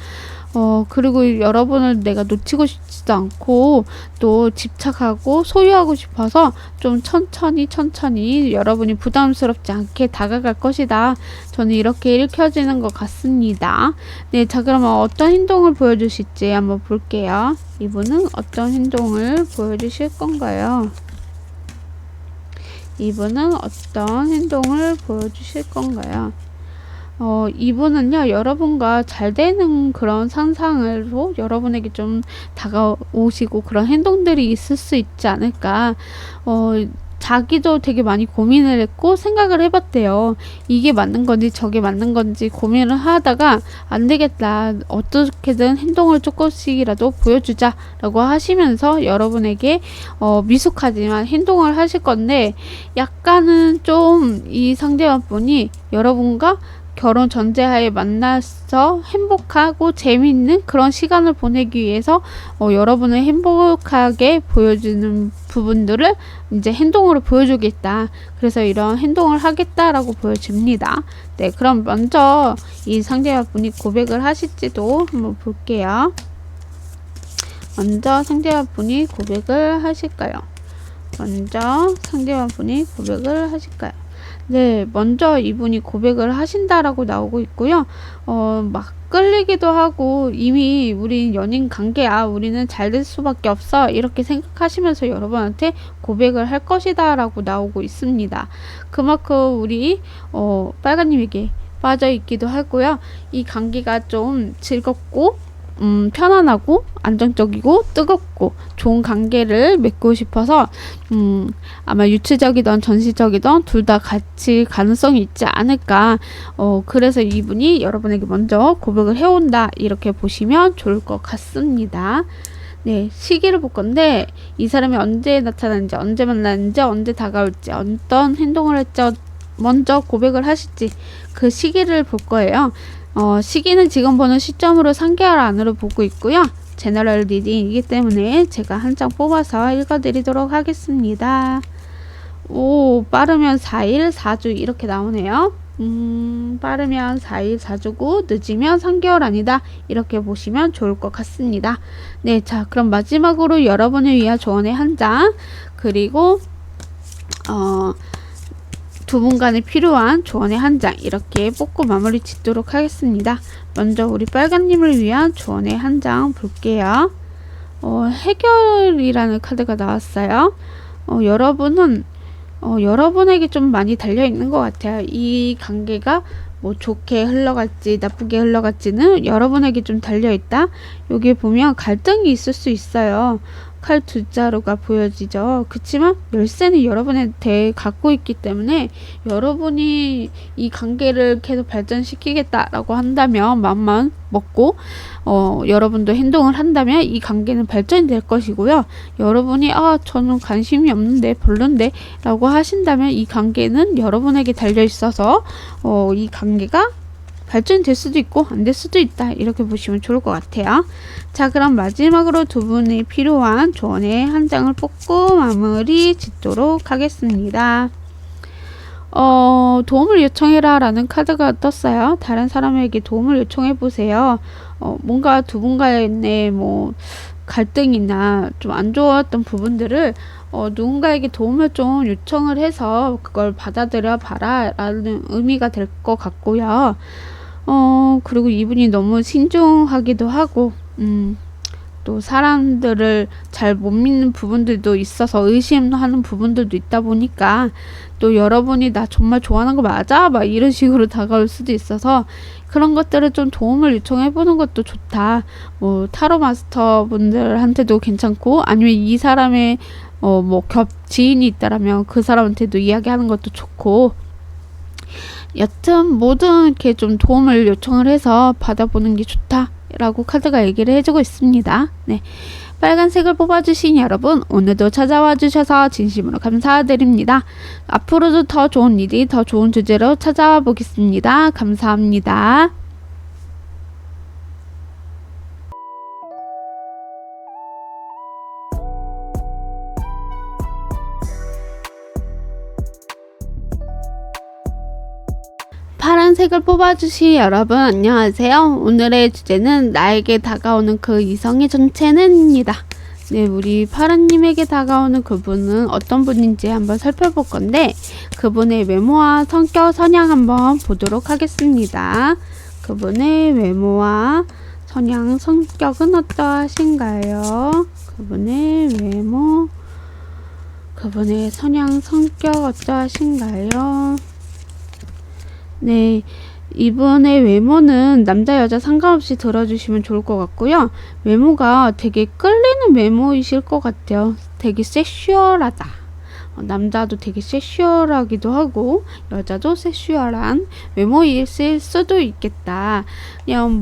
그리고 여러분을 내가 놓치고 싶지도 않고 또 집착하고 소유하고 싶어서 좀 천천히 여러분이 부담스럽지 않게 다가갈 것이다, 저는 이렇게 읽혀지는 것 같습니다. 네, 자, 그러면 어떤 행동을 보여주실지 한번 볼게요. 이분은 어떤 행동을 보여주실 건가요? 이분은 어떤 행동을 보여주실 건가요? 이분은요, 여러분과 잘 되는 그런 상상으로 여러분에게 좀 다가오시고 그런 행동들이 있을 수 있지 않을까. 자기도 되게 많이 고민을 했고 생각을 해봤대요. 이게 맞는 건지 저게 맞는 건지 고민을 하다가 안 되겠다. 어떻게든 행동을 조금씩이라도 보여주자 라고 하시면서 여러분에게 미숙하지만 행동을 하실 건데, 약간은 좀 이 상대방분이 여러분과 결혼 전제하에 만나서 행복하고 재미있는 그런 시간을 보내기 위해서 여러분을 행복하게 보여주는 부분들을 이제 행동으로 보여주겠다. 그래서 이런 행동을 하겠다라고 보여집니다. 네, 그럼 먼저 이 상대방분이 고백을 하실지도 한번 볼게요. 먼저 상대방분이 고백을 하실까요? 먼저 상대방분이 고백을 하실까요? 네, 먼저 이분이 고백을 하신다라고 나오고 있고요. 막 끌리기도 하고 이미 우린 연인 관계야. 우리는 잘 될 수밖에 없어. 이렇게 생각하시면서 여러분한테 고백을 할 것이다 라고 나오고 있습니다. 그만큼 우리 빨간님에게 빠져 있기도 하고요. 이 관계가 좀 즐겁고 편안하고 안정적이고 뜨겁고 좋은 관계를 맺고 싶어서 아마 유치적이던 전시적이던 둘 다 같이 가능성이 있지 않을까. 그래서 이분이 여러분에게 먼저 고백을 해온다, 이렇게 보시면 좋을 것 같습니다. 네, 시기를 볼 건데 이 사람이 언제 나타나는지, 언제 만나는지, 언제 다가올지, 어떤 행동을 할지, 먼저 고백을 하실지 그 시기를 볼 거예요. 시기는 지금 보는 시점으로 3개월 안으로 보고 있고요. 제너럴 리딩이기 때문에 제가 한 장 뽑아서 읽어드리도록 하겠습니다. 오, 빠르면 4일, 4주 이렇게 나오네요. 빠르면 4일, 4주고 늦으면 3개월 아니다. 이렇게 보시면 좋을 것 같습니다. 네, 자, 그럼 마지막으로 여러분을 위한 조언의 한 장, 그리고 두 분간에 필요한 조언의 한 장, 이렇게 뽑고 마무리 짓도록 하겠습니다. 먼저 우리 빨간님을 위한 조언의 한 장 볼게요. 해결이라는 카드가 나왔어요. 여러분은 여러분에게 좀 많이 달려있는 것 같아요. 이 관계가 뭐 좋게 흘러갈지 나쁘게 흘러갈지는 여러분에게 좀 달려있다. 여기 보면 갈등이 있을 수 있어요. 칼 두 자루가 보여지죠. 그치만 열쇠는 여러분한테 갖고 있기 때문에 여러분이 이 관계를 계속 발전시키겠다라고 한다면, 마음만 먹고 여러분도 행동을 한다면 이 관계는 발전이 될 것이고요. 여러분이 저는 관심이 없는데 별론데 라고 하신다면 이 관계는 여러분에게 달려 있어서 이 관계가 발전이 될 수도 있고 안 될 수도 있다, 이렇게 보시면 좋을 것 같아요. 자, 그럼 마지막으로 두 분이 필요한 조언의 한 장을 뽑고 마무리 짓도록 하겠습니다. 도움을 요청해라 라는 카드가 떴어요. 다른 사람에게 도움을 요청해 보세요. 뭔가 두 분과의 뭐 갈등이나 좀 안 좋았던 부분들을 누군가에게 도움을 좀 요청을 해서 그걸 받아들여 봐라 라는 의미가 될 것 같고요. 그리고 이분이 너무 신중하기도 하고 또 사람들을 잘 못 믿는 부분들도 있어서 의심하는 부분들도 있다 보니까, 또 여러분이 나 정말 좋아하는 거 맞아? 막 이런 식으로 다가올 수도 있어서 그런 것들을 좀 도움을 요청해 보는 것도 좋다. 뭐 타로 마스터 분들한테도 괜찮고, 아니면 이 사람의 뭐 지인이 있다라면 그 사람한테도 이야기하는 것도 좋고, 여튼 뭐든 이렇게 좀 도움을 요청을 해서 받아보는 게 좋다 라고 카드가 얘기를 해주고 있습니다. 네, 빨간색을 뽑아주신 여러분, 오늘도 찾아와 주셔서 진심으로 감사드립니다. 앞으로도 더 좋은 일이, 더 좋은 주제로 찾아와 보겠습니다. 감사합니다. 파란색을 뽑아주신 여러분, 안녕하세요. 오늘의 주제는 나에게 다가오는 그 이성의 정체는 입니다. 네, 우리 파란님에게 다가오는 그분은 어떤 분인지 한번 살펴볼 건데, 그분의 외모와 성격, 성향 한번 보도록 하겠습니다. 그분의 외모와 성향, 성격은 어떠하신가요? 그분의 외모, 그분의 성향, 성격 어떠하신가요? 네, 이분의 외모는 남자 여자 상관없이 들어주시면 좋을 것 같고요. 외모가 되게 끌리는 외모이실 것 같아요. 되게 섹슈얼하다, 남자도 되게 섹슈얼하기도 하고 여자도 섹슈얼한 외모일 수도 있겠다. 그냥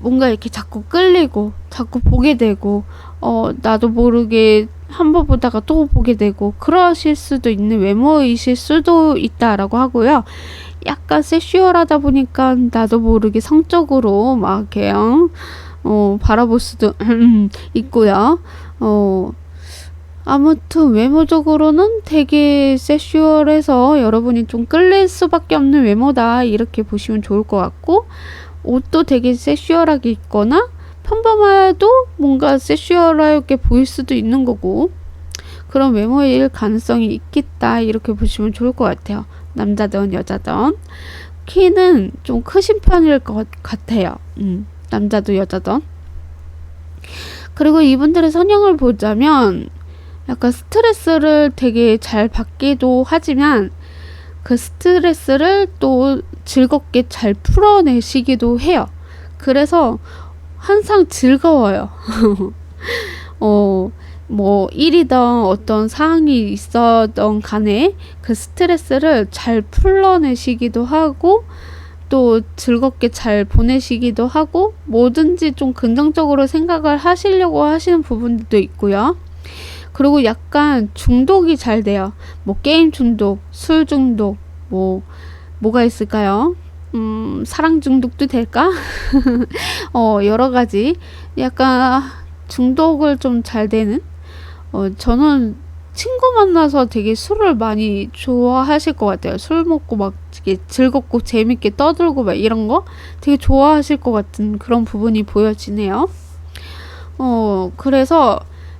뭔가 이렇게 자꾸 끌리고 자꾸 보게 되고 나도 모르게 한 번 보다가 또 보게 되고 그러실 수도 있는 외모이실 수도 있다라고 하고요. 약간 섹슈얼하다 보니까 나도 모르게 성적으로 막 이렇게 바라볼 수도 있고요. 아무튼 외모적으로는 되게 섹슈얼해서 여러분이 좀 끌릴 수밖에 없는 외모다 이렇게 보시면 좋을 것 같고, 옷도 되게 섹슈얼하게 입거나 평범해도 뭔가 섹슈얼하게 보일 수도 있는 거고, 그런 외모일 가능성이 있겠다 이렇게 보시면 좋을 것 같아요. 남자든 여자든. 키는 좀 크신 편일 것 같아요. 남자도 여자든. 그리고 이분들의 성향을 보자면 약간 스트레스를 되게 잘 받기도 하지만 그 스트레스를 또 즐겁게 잘 풀어내시기도 해요. 그래서 항상 즐거워요. 일이든 어떤 상황이 있었던 간에 그 스트레스를 잘 풀어내시기도 하고 또 즐겁게 잘 보내시기도 하고 뭐든지 좀 긍정적으로 생각을 하시려고 하시는 부분도 있고요. 그리고 약간 중독이 잘 돼요. 게임 중독, 술 중독, 뭐가 있을까요? 사랑 중독도 될까? 여러 가지 약간 중독을 좀 잘 되는 저는 친구 만나서 되게 술을 많이 좋아하실 것 같아요. 술 먹고 막 되게 즐겁고 재밌게 떠들고 막 이런 거 되게 좋아하실 것 같은 그런 부분이 보여지네요. 그래서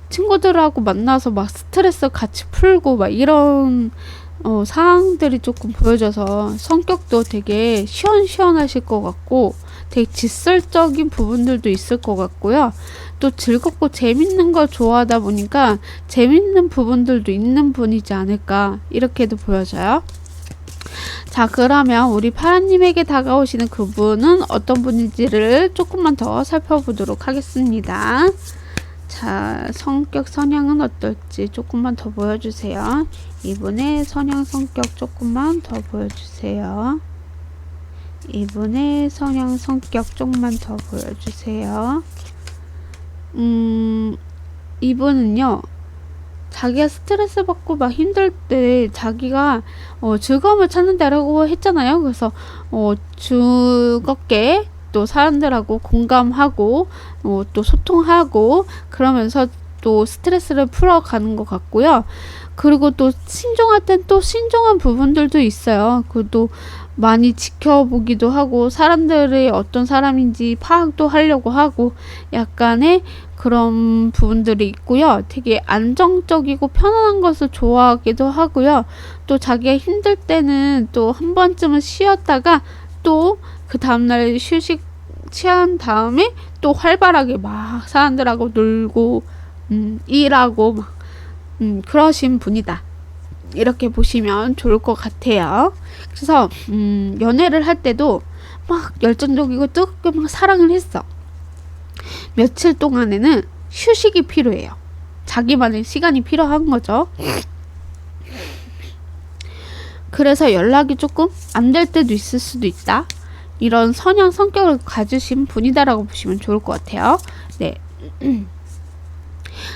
친구들하고 만나서 막 스트레스 같이 풀고 막 이런 상황들이 조금 보여져서 성격도 되게 시원시원하실 것 같고 되게 직설적인 부분들도 있을 것 같고요. 또 즐겁고 재밌는 걸 좋아하다 보니까 재밌는 부분들도 있는 분이지 않을까 이렇게도 보여져요. 자, 그러면 우리 파라님에게 다가오시는 그분은 어떤 분인지를 조금만 더 살펴보도록 하겠습니다. 자, 성격 성향은 어떨지 조금만 더 보여주세요. 이분의 성향 성격 조금만 더 보여주세요. 이분의 성향 성격 조금만 더 보여주세요. 이분은요, 자기가 스트레스 받고 막 힘들 때 자기가 즐거움을 찾는다라고 했잖아요. 그래서 즐겁게 또 사람들하고 공감하고 또 소통하고 그러면서 또 스트레스를 풀어가는 것 같고요. 그리고 또 신중할 땐 또 신중한 부분들도 있어요. 그것도 많이 지켜보기도 하고 사람들이 어떤 사람인지 파악도 하려고 하고 약간의 그런 부분들이 있고요. 되게 안정적이고 편안한 것을 좋아하기도 하고요. 또 자기가 힘들 때는 또 한 번쯤은 쉬었다가 또 그 다음날 휴식 취한 다음에 또 활발하게 막 사람들하고 놀고 일하고 막 그러신 분이다. 이렇게 보시면 좋을 것 같아요. 그래서 연애를 할 때도 막 열정적이고 뜨겁게 막 사랑을 했어. 며칠 동안에는 휴식이 필요해요. 자기만의 시간이 필요한 거죠. 그래서 연락이 조금 안 될 때도 있을 수도 있다. 이런 성향 성격을 가지신 분이다라고 보시면 좋을 것 같아요. 네.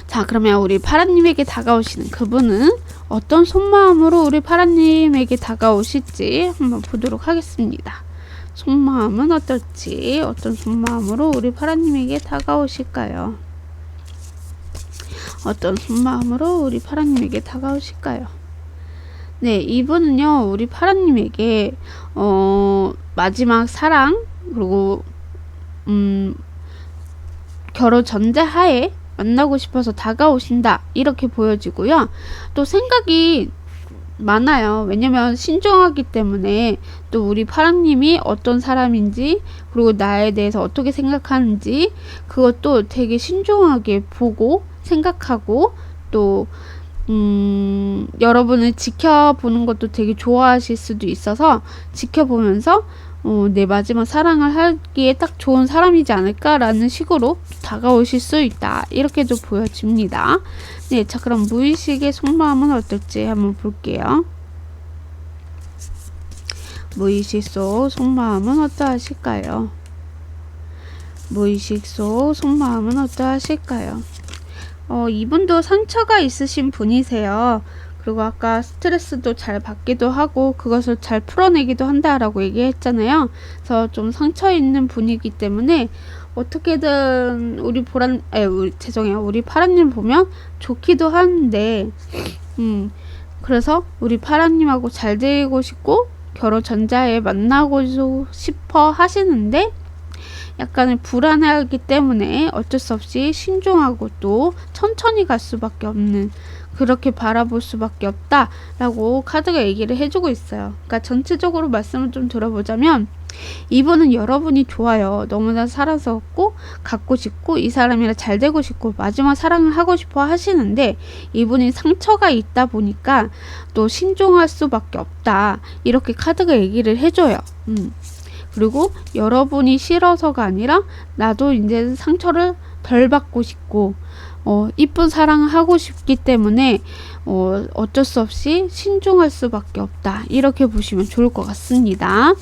자, 그러면 우리 파라님에게 다가오시는 그분은 어떤 속마음으로 우리 파라님에게 다가오실지 한번 보도록 하겠습니다. 속마음은 어떨지, 어떤 속마음으로 우리 파라님에게 다가오실까요? 어떤 속마음으로 우리 파라님에게 다가오실까요? 네, 이분은요, 우리 파라님에게 마지막 사랑 그리고 결혼 전제하에 만나고 싶어서 다가오신다 이렇게 보여지고요. 또 생각이 많아요. 왜냐면 신중하기 때문에 또 우리 파랑님이 어떤 사람인지 그리고 나에 대해서 어떻게 생각하는지 그것도 되게 신중하게 보고 생각하고 또 여러분을 지켜보는 것도 되게 좋아하실 수도 있어서 지켜보면서 내 마지막 사랑을 하기에 딱 좋은 사람이지 않을까라는 식으로 다가오실 수 있다. 이렇게도 보여집니다. 네, 자 그럼 무의식의 속마음은 어떨지 한번 볼게요. 무의식 속 속마음은 어떠하실까요? 무의식 속 속마음은 어떠하실까요? 이분도 상처가 있으신 분이세요. 그리고 아까 스트레스도 잘 받기도 하고 그것을 잘 풀어내기도 한다라고 얘기했잖아요. 그래서 좀 상처 있는 분이기 때문에 어떻게든 우리 파란님 보면 좋기도 한데 그래서 우리 파란님하고 잘 되고 싶고 결혼 전자에 만나고 싶어 하시는데 약간의 불안해하기 때문에 어쩔 수 없이 신중하고 또 천천히 갈 수밖에 없는, 그렇게 바라볼 수밖에 없다 라고 카드가 얘기를 해주고 있어요. 그러니까 전체적으로 말씀을 좀 들어보자면 이분은 여러분이 좋아요. 너무나 사랑스럽고 갖고 싶고 이 사람이랑 잘 되고 싶고 마지막 사랑을 하고 싶어 하시는데 이분이 상처가 있다 보니까 또 신중할 수밖에 없다, 이렇게 카드가 얘기를 해줘요. 그리고 여러분이 싫어서가 아니라 나도 이제 상처를 덜 받고 싶고 이쁜 사랑을 하고 싶기 때문에 어쩔 수 없이 신중할 수밖에 없다, 이렇게 보시면 좋을 것 같습니다.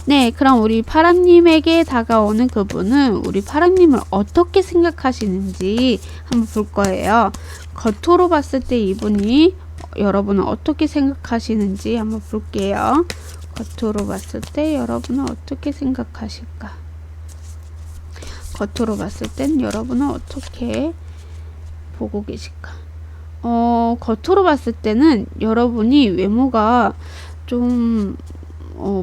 네, 그럼 우리 파랑님에게 다가오는 그분은 우리 파랑님을 어떻게 생각하시는지 한번 볼 거예요. 겉으로 봤을 때 이분이 여러분은 어떻게 생각하시는지 한번 볼게요. 겉으로 봤을 때 여러분은 어떻게 생각하실까? 겉으로 봤을 땐 여러분은 어떻게 보고 계실까? 겉으로 봤을 때는 여러분이 외모가 좀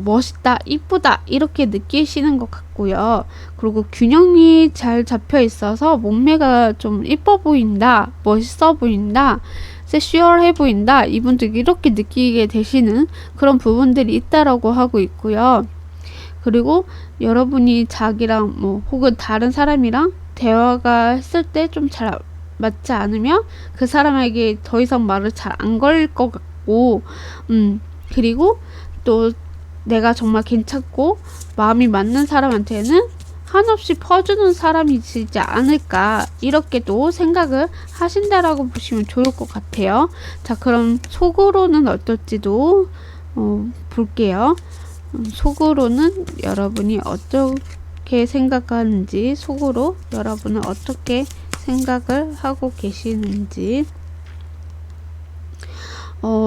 멋있다, 이쁘다 이렇게 느끼시는 것 같고요. 그리고 균형이 잘 잡혀 있어서 몸매가 좀 이뻐 보인다, 멋있어 보인다, 섹슈얼해 보인다, 이분들이 이렇게 느끼게 되시는 그런 부분들이 있다라고 하고 있고요. 그리고 여러분이 자기랑 혹은 다른 사람이랑 대화가 했을 때 좀 잘 맞지 않으면 그 사람에게 더 이상 말을 잘 안 걸 것 같고, 그리고 또 내가 정말 괜찮고 마음이 맞는 사람한테는 한없이 퍼주는 사람이시지 않을까, 이렇게도 생각을 하신다라고 보시면 좋을 것 같아요. 자, 그럼 속으로는 어떨지도 볼게요. 속으로는 여러분이 어떻게 생각하는지, 속으로 여러분은 어떻게 생각을 하고 계시는지.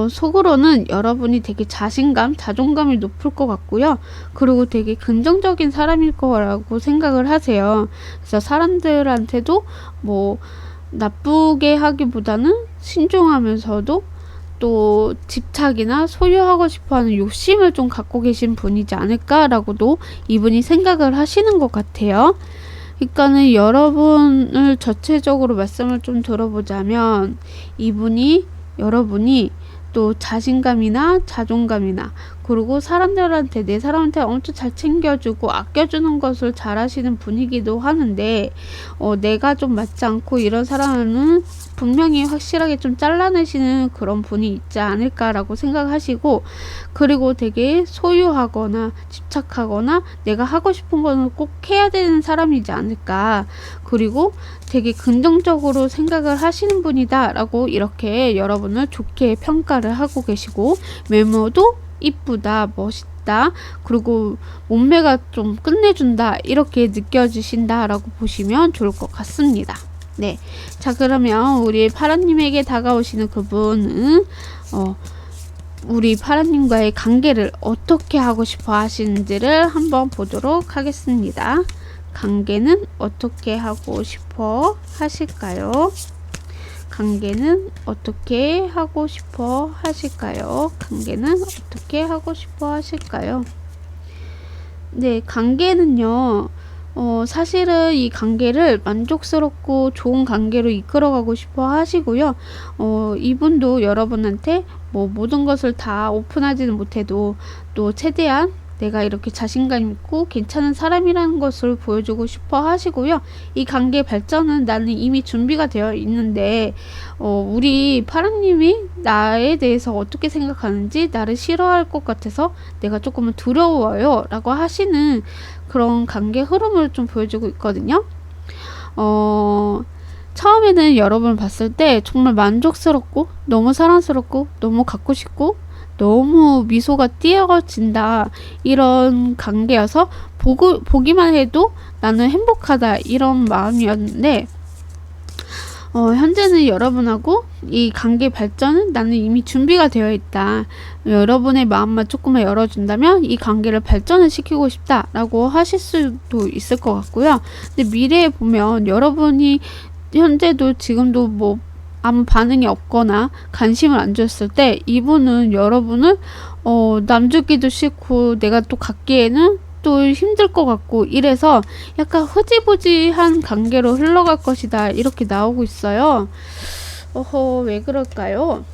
속으로는 여러분이 되게 자존감이 높을 것 같고요. 그리고 되게 긍정적인 사람일 거라고 생각을 하세요. 그래서 사람들한테도 나쁘게 하기보다는 신중하면서도 또 집착이나 소유하고 싶어하는 욕심을 좀 갖고 계신 분이지 않을까라고도 이분이 생각을 하시는 것 같아요. 그러니까는 여러분을 전체적으로 말씀을 좀 들어보자면 여러분이 또 자신감이나 자존감이나, 그리고 내 사람한테 엄청 잘 챙겨주고 아껴주는 것을 잘 하시는 분이기도 하는데 내가 좀 맞지 않고 이런 사람은 분명히 확실하게 좀 잘라내시는 그런 분이 있지 않을까라고 생각하시고, 그리고 되게 소유하거나 집착하거나 내가 하고 싶은 거는 꼭 해야 되는 사람이지 않을까, 그리고 되게 긍정적으로 생각을 하시는 분이다 라고 이렇게 여러분을 좋게 평가를 하고 계시고, 외모도 이쁘다, 멋있다, 그리고 몸매가 좀 끝내준다, 이렇게 느껴지신다 라고 보시면 좋을 것 같습니다. 네, 자 그러면 우리 파란님에게 다가오시는 그분은 우리 파란님과의 관계를 어떻게 하고 싶어 하시는지를 한번 보도록 하겠습니다. 관계는 어떻게 하고 싶어 하실까요? 관계는 어떻게 하고 싶어 하실까요? 관계는 어떻게 하고 싶어 하실까요? 네, 관계는요, 사실은 이 관계를 만족스럽고 좋은 관계로 이끌어가고 싶어 하시고요. 이분도 여러분한테 모든 것을 다 오픈하지는 못해도 또 최대한 내가 이렇게 자신감 있고 괜찮은 사람이라는 것을 보여주고 싶어 하시고요. 이 관계 발전은 나는 이미 준비가 되어 있는데 우리 파랑님이 나에 대해서 어떻게 생각하는지, 나를 싫어할 것 같아서 내가 조금은 두려워요 라고 하시는 그런 관계 흐름을 좀 보여주고 있거든요. 처음에는 여러분을 봤을 때 정말 만족스럽고 너무 사랑스럽고 너무 갖고 싶고 너무 미소가 띄어진다, 이런 관계여서 보기만 해도 나는 행복하다, 이런 마음이었는데 현재는 여러분하고 이 관계 발전은 나는 이미 준비가 되어 있다. 여러분의 마음만 조금만 열어준다면 이 관계를 발전을 시키고 싶다라고 하실 수도 있을 것 같고요. 근데 미래에 보면 여러분이 현재도 지금도 뭐 아무 반응이 없거나 관심을 안 줬을 때 이분은 여러분을 남주기도 싫고 내가 또 갖기에는 또 힘들 것 같고 이래서 약간 흐지부지한 관계로 흘러갈 것이다, 이렇게 나오고 있어요. 왜 그럴까요?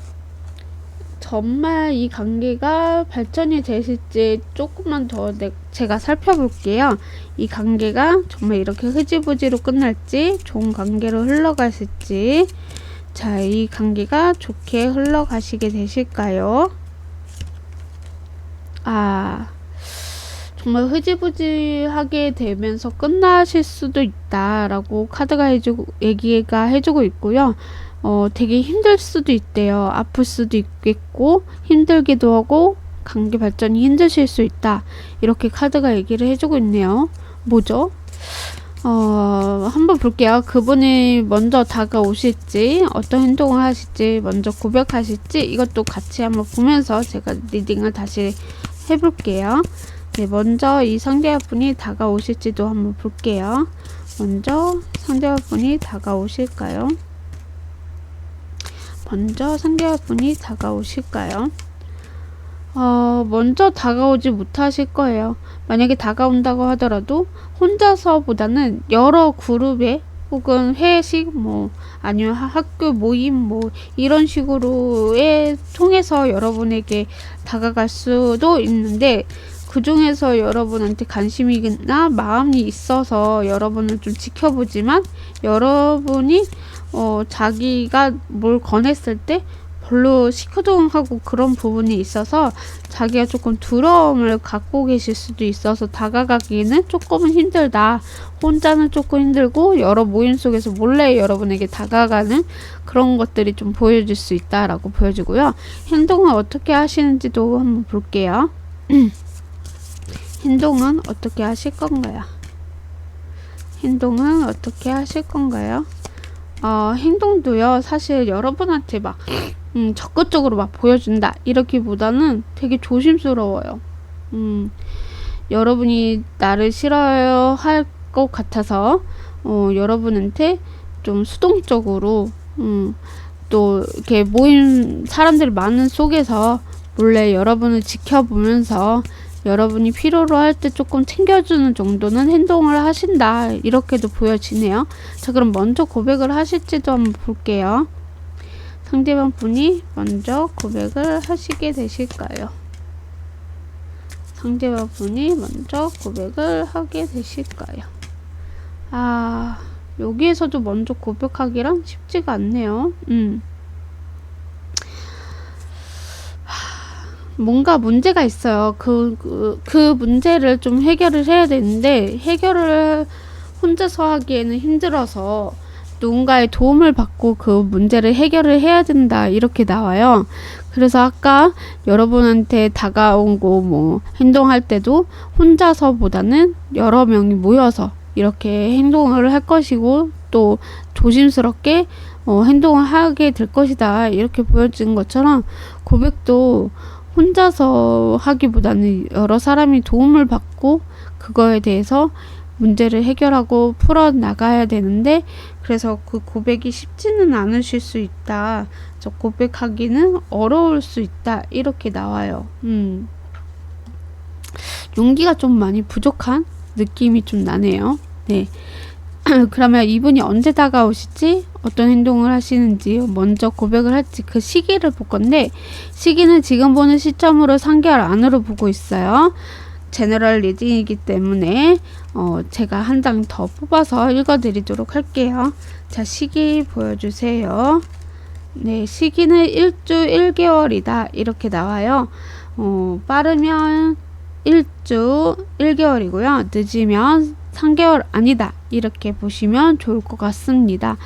정말 이 관계가 발전이 되실지 조금만 더 제가 살펴볼게요. 이 관계가 정말 이렇게 흐지부지로 끝날지 좋은 관계로 흘러가실지. 자, 이 관계가 좋게 흘러가시게 되실까요? 정말 흐지부지하게 되면서 끝나실 수도 있다라고 카드가 얘기가 해주고 있고요. 되게 힘들 수도 있대요. 아플 수도 있겠고 힘들기도 하고 관계 발전이 힘드실 수 있다, 이렇게 카드가 얘기를 해주고 있네요. 뭐죠? 한번 볼게요. 그분이 먼저 다가오실지, 어떤 행동을 하실지, 먼저 고백하실지, 이것도 같이 한번 보면서 제가 리딩을 다시 해볼게요. 네, 먼저 이 상대분이 다가오실지도 한번 볼게요. 먼저 상대분이 다가오실까요? 먼저 다가오지 못하실 거예요. 만약에 다가온다고 하더라도 혼자서보다는 여러 그룹에 혹은 회식 아니면 학교 모임 이런 식으로에 통해서 여러분에게 다가갈 수도 있는데, 그 중에서 여러분한테 관심이나 마음이 있어서 여러분을 좀 지켜보지만, 여러분이 자기가 뭘 권했을 때 별로 시큰둥하고 그런 부분이 있어서 자기가 조금 두려움을 갖고 계실 수도 있어서 다가가기는 조금은 힘들다. 혼자는 조금 힘들고 여러 모임 속에서 몰래 여러분에게 다가가는 그런 것들이 좀 보여질 수 있다라고 보여지고요. 행동을 어떻게 하시는지도 한번 볼게요. 행동은 어떻게 하실 건가요? 행동도요, 사실 여러분한테 막 적극적으로 막 보여준다 이렇기보다는 되게 조심스러워요. 여러분이 나를 싫어할 것 같아서 여러분한테 좀 수동적으로 또 이렇게 모임 사람들 많은 속에서 몰래 여러분을 지켜보면서 여러분이 필요로 할 때 조금 챙겨주는 정도는 행동을 하신다, 이렇게도 보여지네요. 자, 그럼 먼저 고백을 하실지도 한번 볼게요. 상대방 분이 먼저 고백을 하시게 되실까요? 상대방 분이 먼저 고백을 하게 되실까요? 여기에서도 먼저 고백하기란 쉽지가 않네요. 뭔가 문제가 있어요. 그 문제를 좀 해결을 해야 되는데, 해결을 혼자서 하기에는 힘들어서 누군가의 도움을 받고 그 문제를 해결을 해야 된다, 이렇게 나와요. 그래서 아까 여러분한테 다가오고 행동할 때도 혼자서보다는 여러 명이 모여서 이렇게 행동을 할 것이고, 또 조심스럽게 행동을 하게 될 것이다, 이렇게 보여지는 것처럼 고백도 혼자서 하기보다는 여러 사람이 도움을 받고 그거에 대해서 문제를 해결하고 풀어나가야 되는데, 그래서 그 고백이 쉽지는 않으실 수 있다. 저 고백하기는 어려울 수 있다, 이렇게 나와요. 용기가 좀 많이 부족한 느낌이 좀 나네요. 네. 그러면 이분이 언제 다가오실지, 어떤 행동을 하시는지, 먼저 고백을 할지 그 시기를 볼 건데, 시기는 지금 보는 시점으로 3개월 안으로 보고 있어요. 제너럴 리딩이기 때문에 제가 한 장 더 뽑아서 읽어드리도록 할게요. 자, 시기 보여주세요. 네, 시기는 1주 1개월이다. 이렇게 나와요. 빠르면 1주 1개월이고요. 늦으면 3개월 아니다. 이렇게 보시면 좋을 것 같습니다.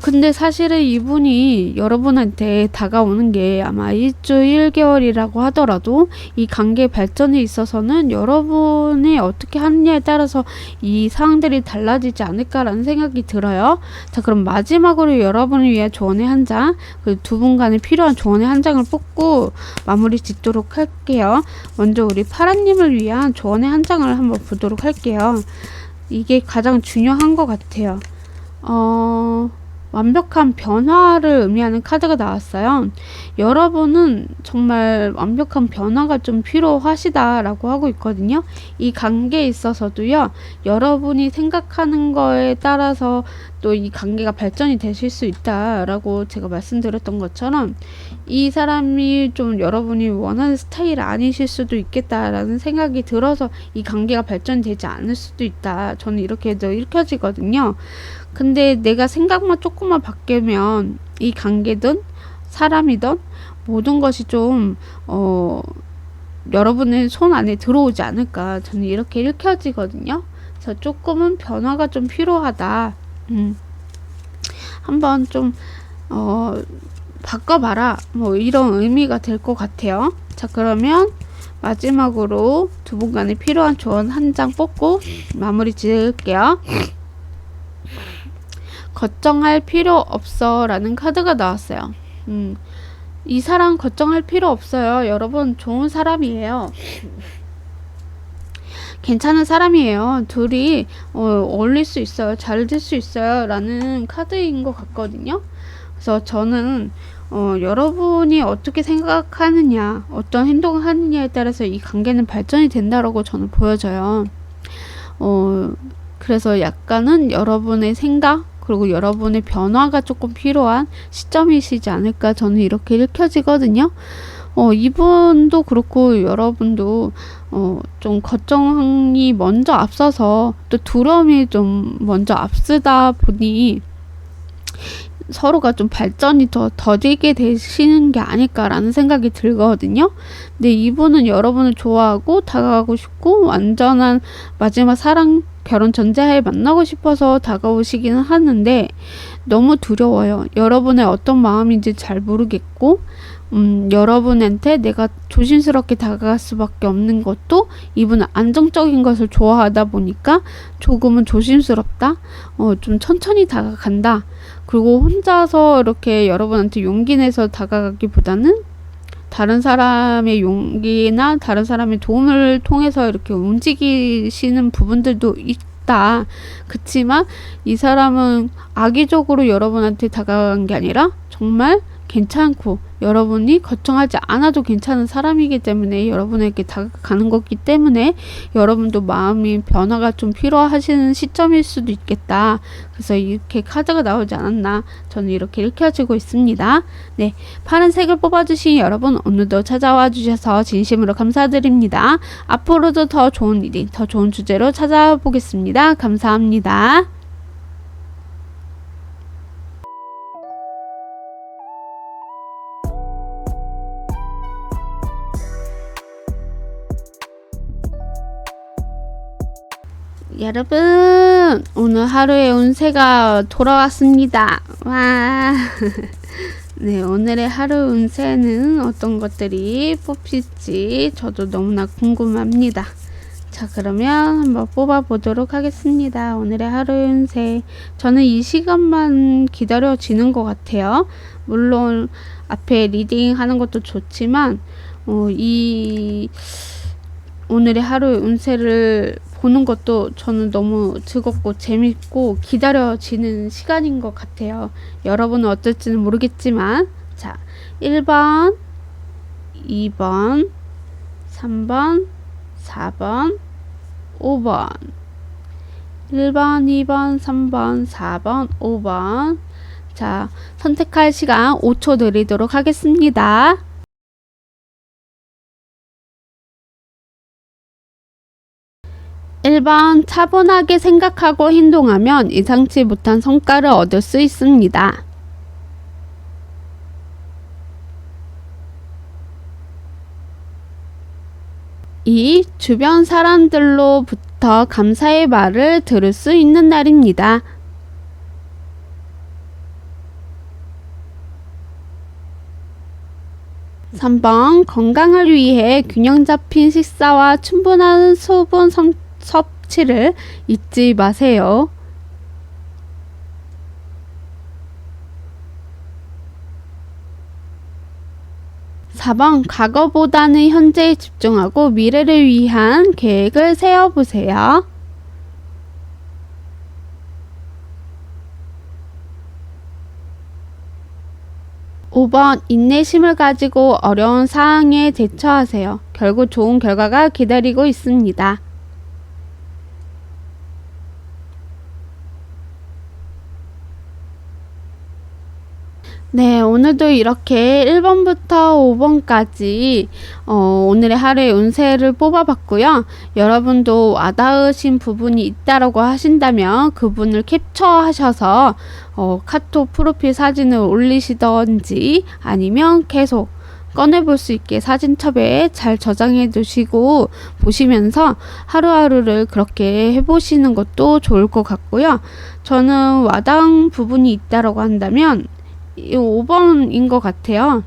근데 사실은 이분이 여러분한테 다가오는 게 아마 1주 1개월이라고 하더라도 이 관계 발전에 있어서는 여러분이 어떻게 하느냐에 따라서 이 상황들이 달라지지 않을까라는 생각이 들어요. 자, 그럼 마지막으로 여러분을 위한 조언의 한 장, 그 두 분 간에 필요한 조언의 한 장을 뽑고 마무리 짓도록 할게요. 먼저 우리 파라님을 위한 조언의 한 장을 한번 보도록 할게요. 이게 가장 중요한 것 같아요. 완벽한 변화를 의미하는 카드가 나왔어요. 여러분은 정말 완벽한 변화가 좀 필요하시다라고 하고 있거든요. 이 관계에 있어서도요. 여러분이 생각하는 거에 따라서 또 이 관계가 발전이 되실 수 있다라고 제가 말씀드렸던 것처럼 이 사람이 좀 여러분이 원하는 스타일 아니실 수도 있겠다라는 생각이 들어서 이 관계가 발전되지 않을 수도 있다. 저는 이렇게도 읽혀지거든요. 근데 내가 생각만 조금만 바뀌면 이 관계든 사람이든 모든 것이 좀 여러분의 손 안에 들어오지 않을까 저는 이렇게 읽혀지거든요. 그래서 조금은 변화가 좀 필요하다. 한번 좀 바꿔봐라. 뭐 이런 의미가 될 것 같아요. 자, 그러면 마지막으로 두 분 간에 필요한 조언 한 장 뽑고 마무리 지을게요. 걱정할 필요 없어 라는 카드가 나왔어요. 이 사람 걱정할 필요 없어요. 여러분 좋은 사람이에요. 괜찮은 사람이에요. 둘이 어울릴 수 있어요. 잘 될 수 있어요. 라는 카드인 것 같거든요. 그래서 저는 여러분이 어떻게 생각하느냐, 어떤 행동을 하느냐에 따라서 이 관계는 발전이 된다라고 저는 보여져요. 그래서 약간은 여러분의 생각, 그리고 여러분의 변화가 조금 필요한 시점이시지 않을까 저는 이렇게 읽혀지거든요. 이분도 그렇고 여러분도 좀 걱정이 먼저 앞서서 또 두려움이 좀 먼저 앞서다 보니 서로가 좀 발전이 더 더디게 되시는 게 아닐까라는 생각이 들거든요. 근데 이분은 여러분을 좋아하고 다가가고 싶고 완전한 마지막 사랑 결혼 전제하에 만나고 싶어서 다가오시기는 하는데 너무 두려워요. 여러분의 어떤 마음인지 잘 모르겠고 여러분한테 내가 조심스럽게 다가갈 수밖에 없는 것도 이분은 안정적인 것을 좋아하다 보니까 조금은 조심스럽다. 좀 천천히 다가간다. 그리고 혼자서 이렇게 여러분한테 용기 내서 다가가기보다는 다른 사람의 용기나 다른 사람의 도움을 통해서 이렇게 움직이시는 부분들도 있다. 그치만 이 사람은 악의적으로 여러분한테 다가간 게 아니라 정말 괜찮고 여러분이 걱정하지 않아도 괜찮은 사람이기 때문에 여러분에게 다가가는 거기 때문에 여러분도 마음이 변화가 좀 필요하시는 시점일 수도 있겠다. 그래서 이렇게 카드가 나오지 않았나 저는 이렇게 읽혀지고 있습니다. 네, 파란색을 뽑아주신 여러분 오늘도 찾아와 주셔서 진심으로 감사드립니다. 앞으로도 더 좋은 일이 더 좋은 주제로 찾아보겠습니다. 감사합니다. 여러분 오늘 하루의 운세가 돌아왔습니다. 와. 네, 오늘의 하루 운세는 어떤 것들이 뽑힐지 저도 너무나 궁금합니다. 자, 그러면 한번 뽑아 보도록 하겠습니다. 오늘의 하루 운세. 저는 이 시간만 기다려지는 것 같아요. 물론 앞에 리딩 하는 것도 좋지만 이 오늘의 하루 운세를 보는 것도 저는 너무 즐겁고 재밌고 기다려지는 시간인 것 같아요. 여러분은 어떨지는 모르겠지만 자, 1번, 2번, 3번, 4번, 5번 1번, 2번, 3번, 4번, 5번 자, 선택할 시간 5초 드리도록 하겠습니다. 1번 차분하게 생각하고 행동하면 예상치 못한 성과를 얻을 수 있습니다. 이 주변 사람들로부터 감사의 말을 들을 수 있는 날입니다. 3번 건강을 위해 균형 잡힌 식사와 충분한 수분 섭취를 잊지 마세요. 4번 과거보다는 현재에 집중하고 미래를 위한 계획을 세워보세요. 5번 인내심을 가지고 어려운 상황에 대처하세요. 결국 좋은 결과가 기다리고 있습니다. 네, 오늘도 이렇게 1번부터 5번까지 오늘의 하루의 운세를 뽑아봤고요. 여러분도 와닿으신 부분이 있다라고 하신다면 그분을 캡처하셔서 카톡 프로필 사진을 올리시던지 아니면 계속 꺼내볼 수 있게 사진첩에 잘 저장해 두시고 보시면서 하루하루를 그렇게 해보시는 것도 좋을 것 같고요. 저는 와닿은 부분이 있다라고 한다면 5번인 것 같아요.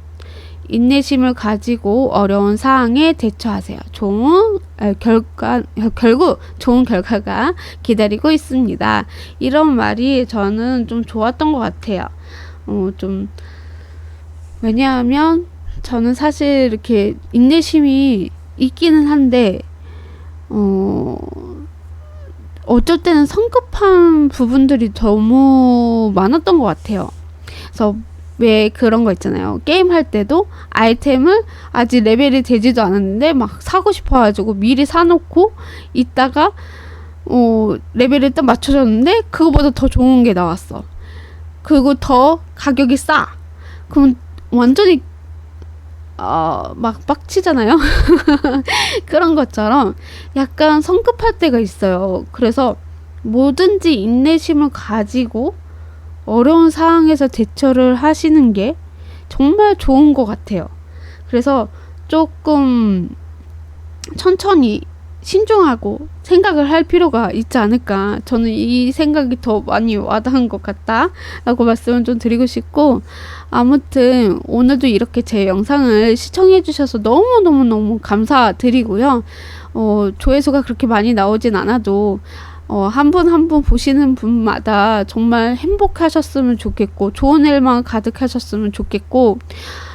인내심을 가지고 어려운 상황에 대처하세요. 결국 좋은 결과가 기다리고 있습니다. 이런 말이 저는 좀 좋았던 것 같아요. 왜냐하면 저는 사실 이렇게 인내심이 있기는 한데, 어쩔 때는 성급한 부분들이 너무 많았던 것 같아요. 그래서 왜 그런 거 있잖아요. 게임 할 때도 아이템을 아직 레벨이 되지도 않았는데 막 사고 싶어가지고 미리 사놓고 있다가 레벨이 딱 맞춰졌는데 그거보다 더 좋은 게 나왔어. 그리고 더 가격이 싸. 그럼 완전히 막 빡치잖아요. 그런 것처럼 약간 성급할 때가 있어요. 그래서 뭐든지 인내심을 가지고 어려운 상황에서 대처를 하시는 게 정말 좋은 것 같아요. 그래서 조금 천천히 신중하고 생각을 할 필요가 있지 않을까. 저는 이 생각이 더 많이 와닿은 것 같다 라고 말씀을 좀 드리고 싶고, 아무튼 오늘도 이렇게 제 영상을 시청해 주셔서 너무너무 감사드리고요. 조회수가 그렇게 많이 나오진 않아도 한 분 한 분 보시는 분마다 정말 행복하셨으면 좋겠고 좋은 일만 가득하셨으면 좋겠고,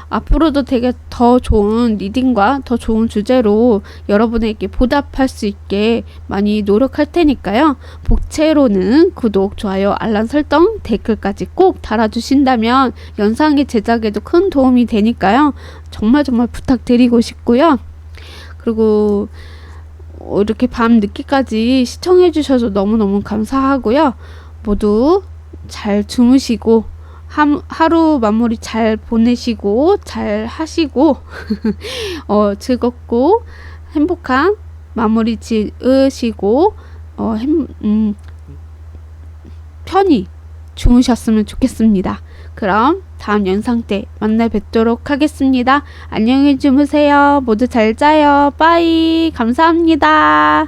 앞으로도 되게 더 좋은 리딩과 더 좋은 주제로 여러분에게 보답할 수 있게 많이 노력할 테니까요. 복채로는 구독, 좋아요, 알람 설정, 댓글까지 꼭 달아주신다면 영상의 제작에도 큰 도움이 되니까요. 정말 부탁드리고 싶고요. 그리고 이렇게 밤 늦게까지 시청해 주셔서 너무너무 감사하고요. 모두 잘 주무시고 하루 마무리 잘 보내시고 잘 하시고 즐겁고 행복한 마무리 지으시고 편히 주무셨으면 좋겠습니다. 그럼 다음 영상 때 만나 뵙도록 하겠습니다. 안녕히 주무세요. 모두 잘 자요. 빠이. 감사합니다.